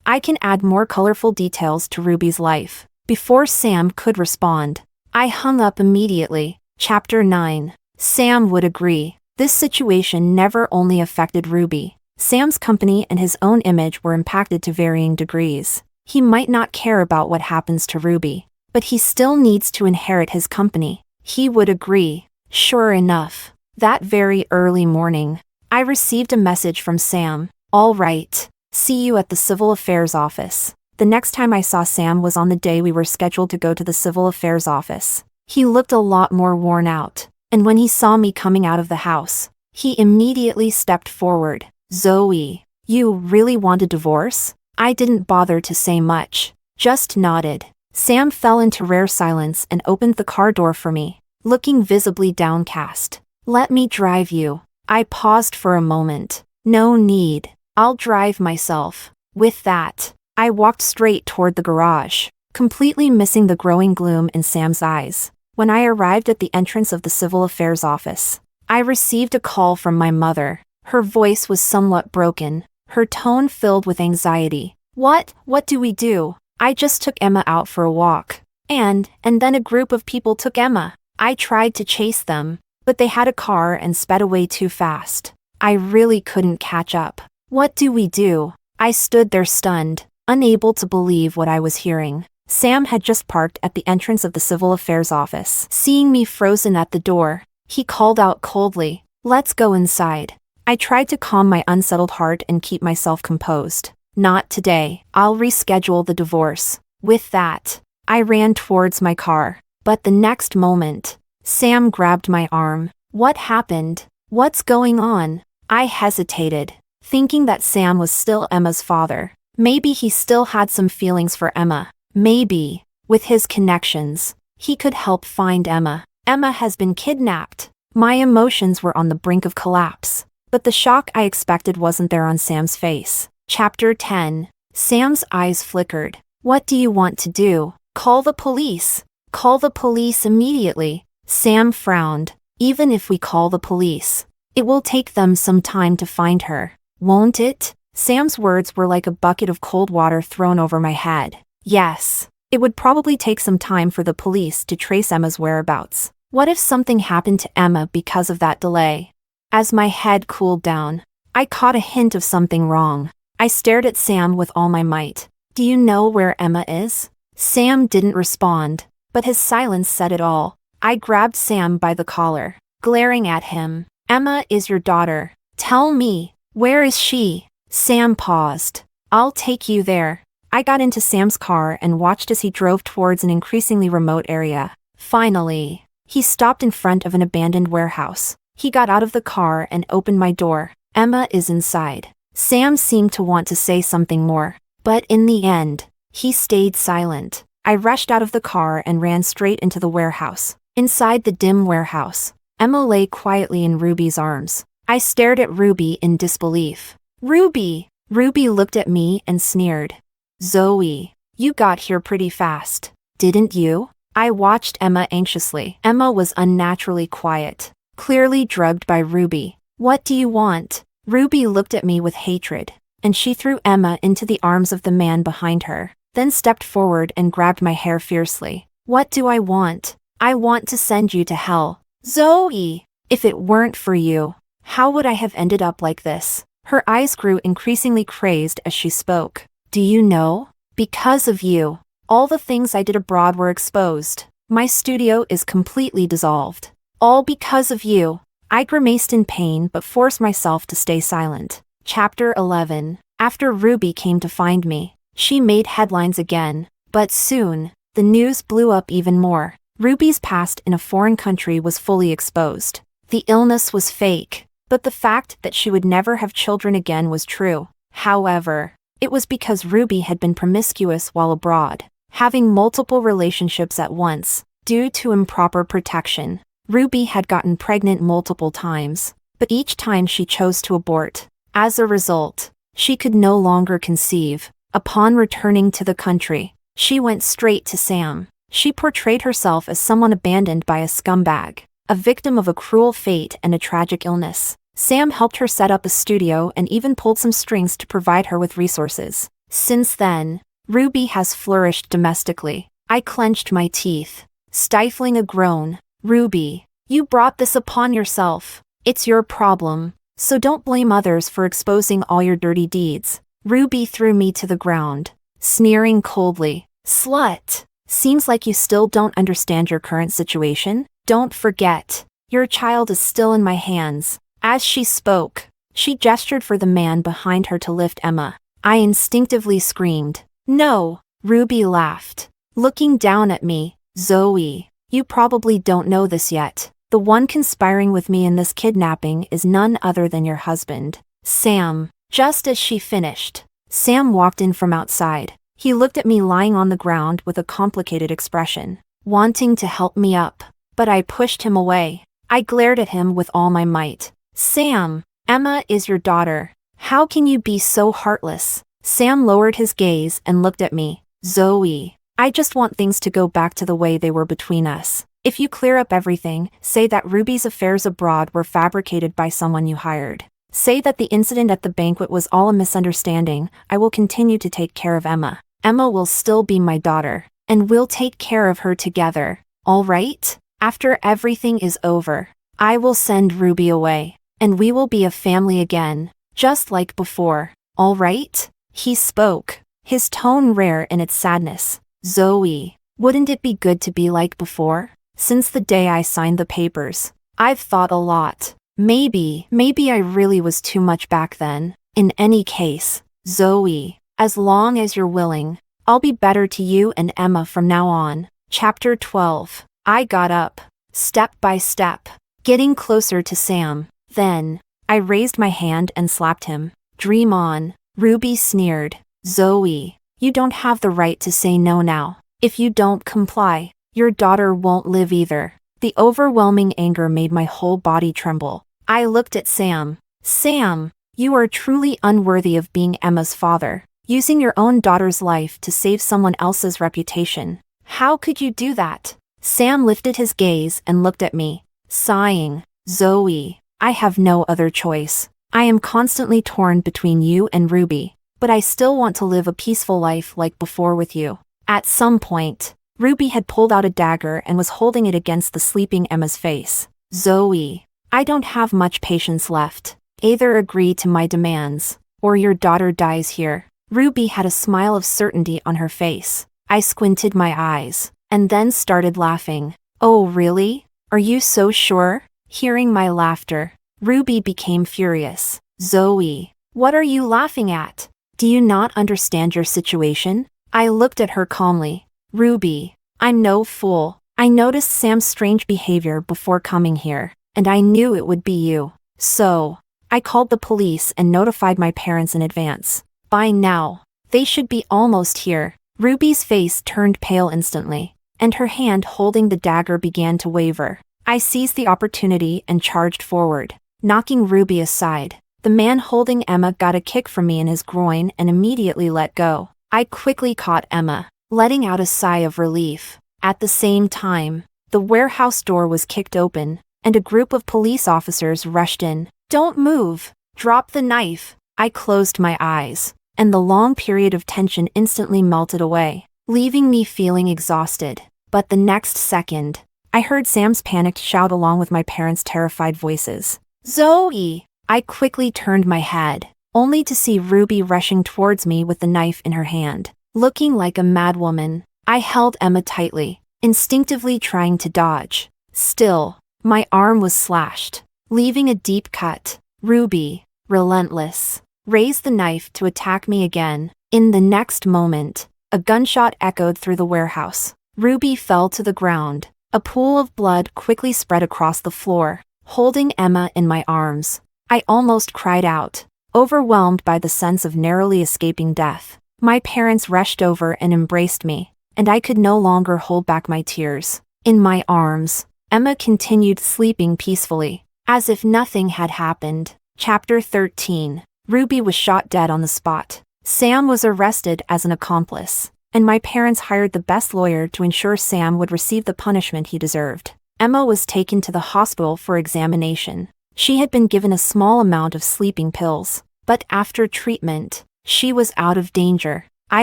I can add more colorful details to Ruby's life. Before Sam could respond, I hung up immediately. Chapter 9. Sam would agree. This situation never only affected Ruby. Sam's company and his own image were impacted to varying degrees. He might not care about what happens to Ruby, but he still needs to inherit his company. He would agree. Sure enough, that very early morning, I received a message from Sam. All right, see you at the civil affairs office. The next time I saw Sam was on the day we were scheduled to go to the civil affairs office. He looked a lot more worn out, and when he saw me coming out of the house, He immediately stepped forward. Zoe, you really want a divorce? I didn't bother to say much, just nodded. Sam fell into rare silence and opened the car door for me, looking visibly downcast. Let me drive you. I paused for a moment. No need. I'll drive myself. With that, I walked straight toward the garage, completely missing the growing gloom in Sam's eyes. When I arrived at the entrance of the Civil Affairs office, I received a call from my mother. Her voice was somewhat broken, her tone filled with anxiety. What do we do? I just took Emma out for a walk. And then a group of people took Emma. I tried to chase them, but they had a car and sped away too fast. I really couldn't catch up. What do we do? I stood there stunned, unable to believe what I was hearing. Sam had just parked at the entrance of the Civil Affairs office. Seeing me frozen at the door, he called out coldly, "Let's go inside." I tried to calm my unsettled heart and keep myself composed. Not today. I'll reschedule the divorce. With that, I ran towards my car. But the next moment, Sam grabbed my arm. What happened? What's going on? I hesitated, thinking that Sam was still Emma's father. Maybe he still had some feelings for Emma. Maybe, with his connections, he could help find Emma. Emma has been kidnapped. My emotions were on the brink of collapse, but the shock I expected wasn't there on Sam's face. Chapter 10. Sam's eyes flickered. What do you want to do? Call the police. Call the police immediately. Sam frowned. Even if we call the police, it will take them some time to find her, won't it? Sam's words were like a bucket of cold water thrown over my head. Yes, it would probably take some time for the police to trace Emma's whereabouts. What if something happened to Emma because of that delay? As my head cooled down, I caught a hint of something wrong. I stared at Sam with all my might. Do you know where Emma is? Sam didn't respond, but his silence said it all. I grabbed Sam by the collar, glaring at him. Emma is your daughter. Tell me, where is she? Sam paused. I'll take you there. I got into Sam's car and watched as he drove towards an increasingly remote area. Finally, he stopped in front of an abandoned warehouse. He got out of the car and opened my door. Emma is inside. Sam seemed to want to say something more, but in the end, he stayed silent. I rushed out of the car and ran straight into the warehouse. Inside the dim warehouse, Emma lay quietly in Ruby's arms. I stared at Ruby in disbelief. Ruby! Ruby looked at me and sneered. Zoe, you got here pretty fast, didn't you? I watched Emma anxiously. Emma was unnaturally quiet, clearly drugged by Ruby. What do you want? Ruby looked at me with hatred, and she threw Emma into the arms of the man behind her, then stepped forward and grabbed my hair fiercely. What do I want? I want to send you to hell. Zoe! If it weren't for you, how would I have ended up like this? Her eyes grew increasingly crazed as she spoke. Do you know? Because of you, all the things I did abroad were exposed. My studio is completely dissolved. All because of you. I grimaced in pain but forced myself to stay silent. Chapter 11. After Ruby came to find me, she made headlines again. But soon, the news blew up even more. Ruby's past in a foreign country was fully exposed. The illness was fake, but the fact that she would never have children again was true. However, it was because Ruby had been promiscuous while abroad, having multiple relationships at once. Due to improper protection, Ruby had gotten pregnant multiple times, but each time she chose to abort. As a result, she could no longer conceive. Upon returning to the country, she went straight to Sam. She portrayed herself as someone abandoned by a scumbag, a victim of a cruel fate and a tragic illness. Sam helped her set up a studio and even pulled some strings to provide her with resources. Since then, Ruby has flourished domestically. I clenched my teeth, stifling a groan. Ruby, you brought this upon yourself. It's your problem, so don't blame others for exposing all your dirty deeds. Ruby threw me to the ground, sneering coldly. Slut! Seems like you still don't understand your current situation. Don't forget, your child is still in my hands. As she spoke, she gestured for the man behind her to lift Emma. I instinctively screamed. No! Ruby laughed, looking down at me. Zoe, you probably don't know this yet, The one conspiring with me in this kidnapping is none other than your husband, Sam." Just as she finished, Sam walked in from outside. He looked at me lying on the ground with a complicated expression, wanting to help me up, but I pushed him away. I glared at him with all my might. "Sam, Emma is your daughter. How can you be so heartless?" Sam lowered his gaze and looked at me. "Zoe, I just want things to go back to the way they were between us. If you clear up everything, say that Ruby's affairs abroad were fabricated by someone you hired. Say that the incident at the banquet was all a misunderstanding. I will continue to take care of Emma. Emma will still be my daughter, and we'll take care of her together. All right? After everything is over, I will send Ruby away, and we will be a family again, just like before. All right?" He spoke, his tone rare in its sadness. "Zoe, wouldn't it be good to be like before? Since the day I signed the papers, I've thought a lot. Maybe I really was too much back then. In any case, Zoe, as long as you're willing, I'll be better to you and Emma from now on." Chapter 12. I got up, step by step, getting closer to Sam. Then, I raised my hand and slapped him. "Dream on," Ruby sneered. "Zoe, you don't have the right to say no now. If you don't comply, your daughter won't live either." The overwhelming anger made my whole body tremble. I looked at Sam. "Sam, you are truly unworthy of being Emma's father, using your own daughter's life to save someone else's reputation. How could you do that?" Sam lifted his gaze and looked at me, sighing. "Zoe, I have no other choice. I am constantly torn between you and Ruby, but I still want to live a peaceful life like before with you." At some point, Ruby had pulled out a dagger and was holding it against the sleeping Emma's face. "Zoe, I don't have much patience left. Either agree to my demands, or your daughter dies here." Ruby had a smile of certainty on her face. I squinted my eyes, and then started laughing. "Oh really? Are you so sure?" Hearing my laughter, Ruby became furious. "Zoe, what are you laughing at? Do you not understand your situation?" I looked at her calmly. "Ruby, I'm no fool. I noticed Sam's strange behavior before coming here, and I knew it would be you. So, I called the police and notified my parents in advance. By now, they should be almost here." Ruby's face turned pale instantly, and her hand holding the dagger began to waver. I seized the opportunity and charged forward, knocking Ruby aside. The man holding Emma got a kick from me in his groin and immediately let go. I quickly caught Emma, letting out a sigh of relief. At the same time, the warehouse door was kicked open, and a group of police officers rushed in. "Don't move! Drop the knife!" I closed my eyes, and the long period of tension instantly melted away, leaving me feeling exhausted. But the next second, I heard Sam's panicked shout along with my parents' terrified voices. "Zoe!" I quickly turned my head, only to see Ruby rushing towards me with the knife in her hand. Looking like a madwoman, I held Emma tightly, instinctively trying to dodge. Still, my arm was slashed, leaving a deep cut. Ruby, relentless, raised the knife to attack me again. In the next moment, a gunshot echoed through the warehouse. Ruby fell to the ground. A pool of blood quickly spread across the floor, holding Emma in my arms. I almost cried out, overwhelmed by the sense of narrowly escaping death. My parents rushed over and embraced me, and I could no longer hold back my tears. In my arms, Emma continued sleeping peacefully, as if nothing had happened. Chapter 13. Ruby was shot dead on the spot. Sam was arrested as an accomplice, and my parents hired the best lawyer to ensure Sam would receive the punishment he deserved. Emma was taken to the hospital for examination. She had been given a small amount of sleeping pills, but after treatment, she was out of danger. I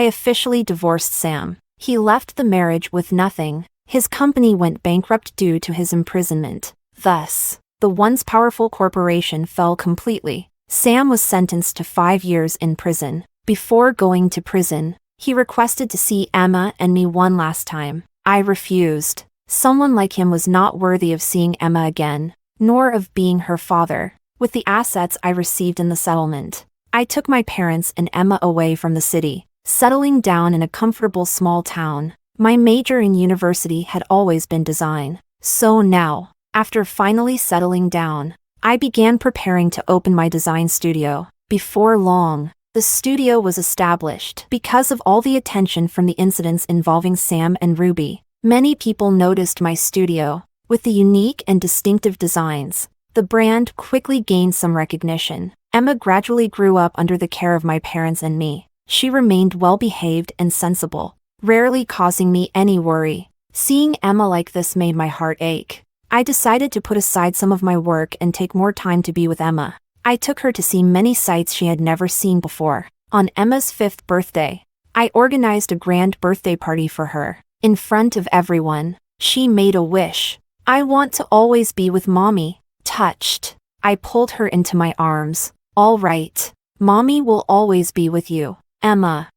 officially divorced Sam. He left the marriage with nothing. His company went bankrupt due to his imprisonment. Thus, the once powerful corporation fell completely. Sam was sentenced to 5 years in prison. Before going to prison, he requested to see Emma and me one last time. I refused. Someone like him was not worthy of seeing Emma again, nor of being her father. With the assets I received in the settlement, I took my parents and Emma away from the city, settling down in a comfortable small town. My major in university had always been design, so now, After finally settling down, I began preparing to open my design studio. Before long, the studio was established. Because of all the attention from the incidents involving Sam and Ruby, many people noticed my studio. With the unique and distinctive designs, the brand quickly gained some recognition. Emma gradually grew up under the care of my parents and me. She remained well-behaved and sensible, rarely causing me any worry. Seeing Emma like this made my heart ache. I decided to put aside some of my work and take more time to be with Emma. I took her to see many sights she had never seen before. On Emma's 5th birthday, I organized a grand birthday party for her. In front of everyone, she made a wish. "I want to always be with Mommy." Touched, I pulled her into my arms. "All right, Mommy will always be with you, Emma."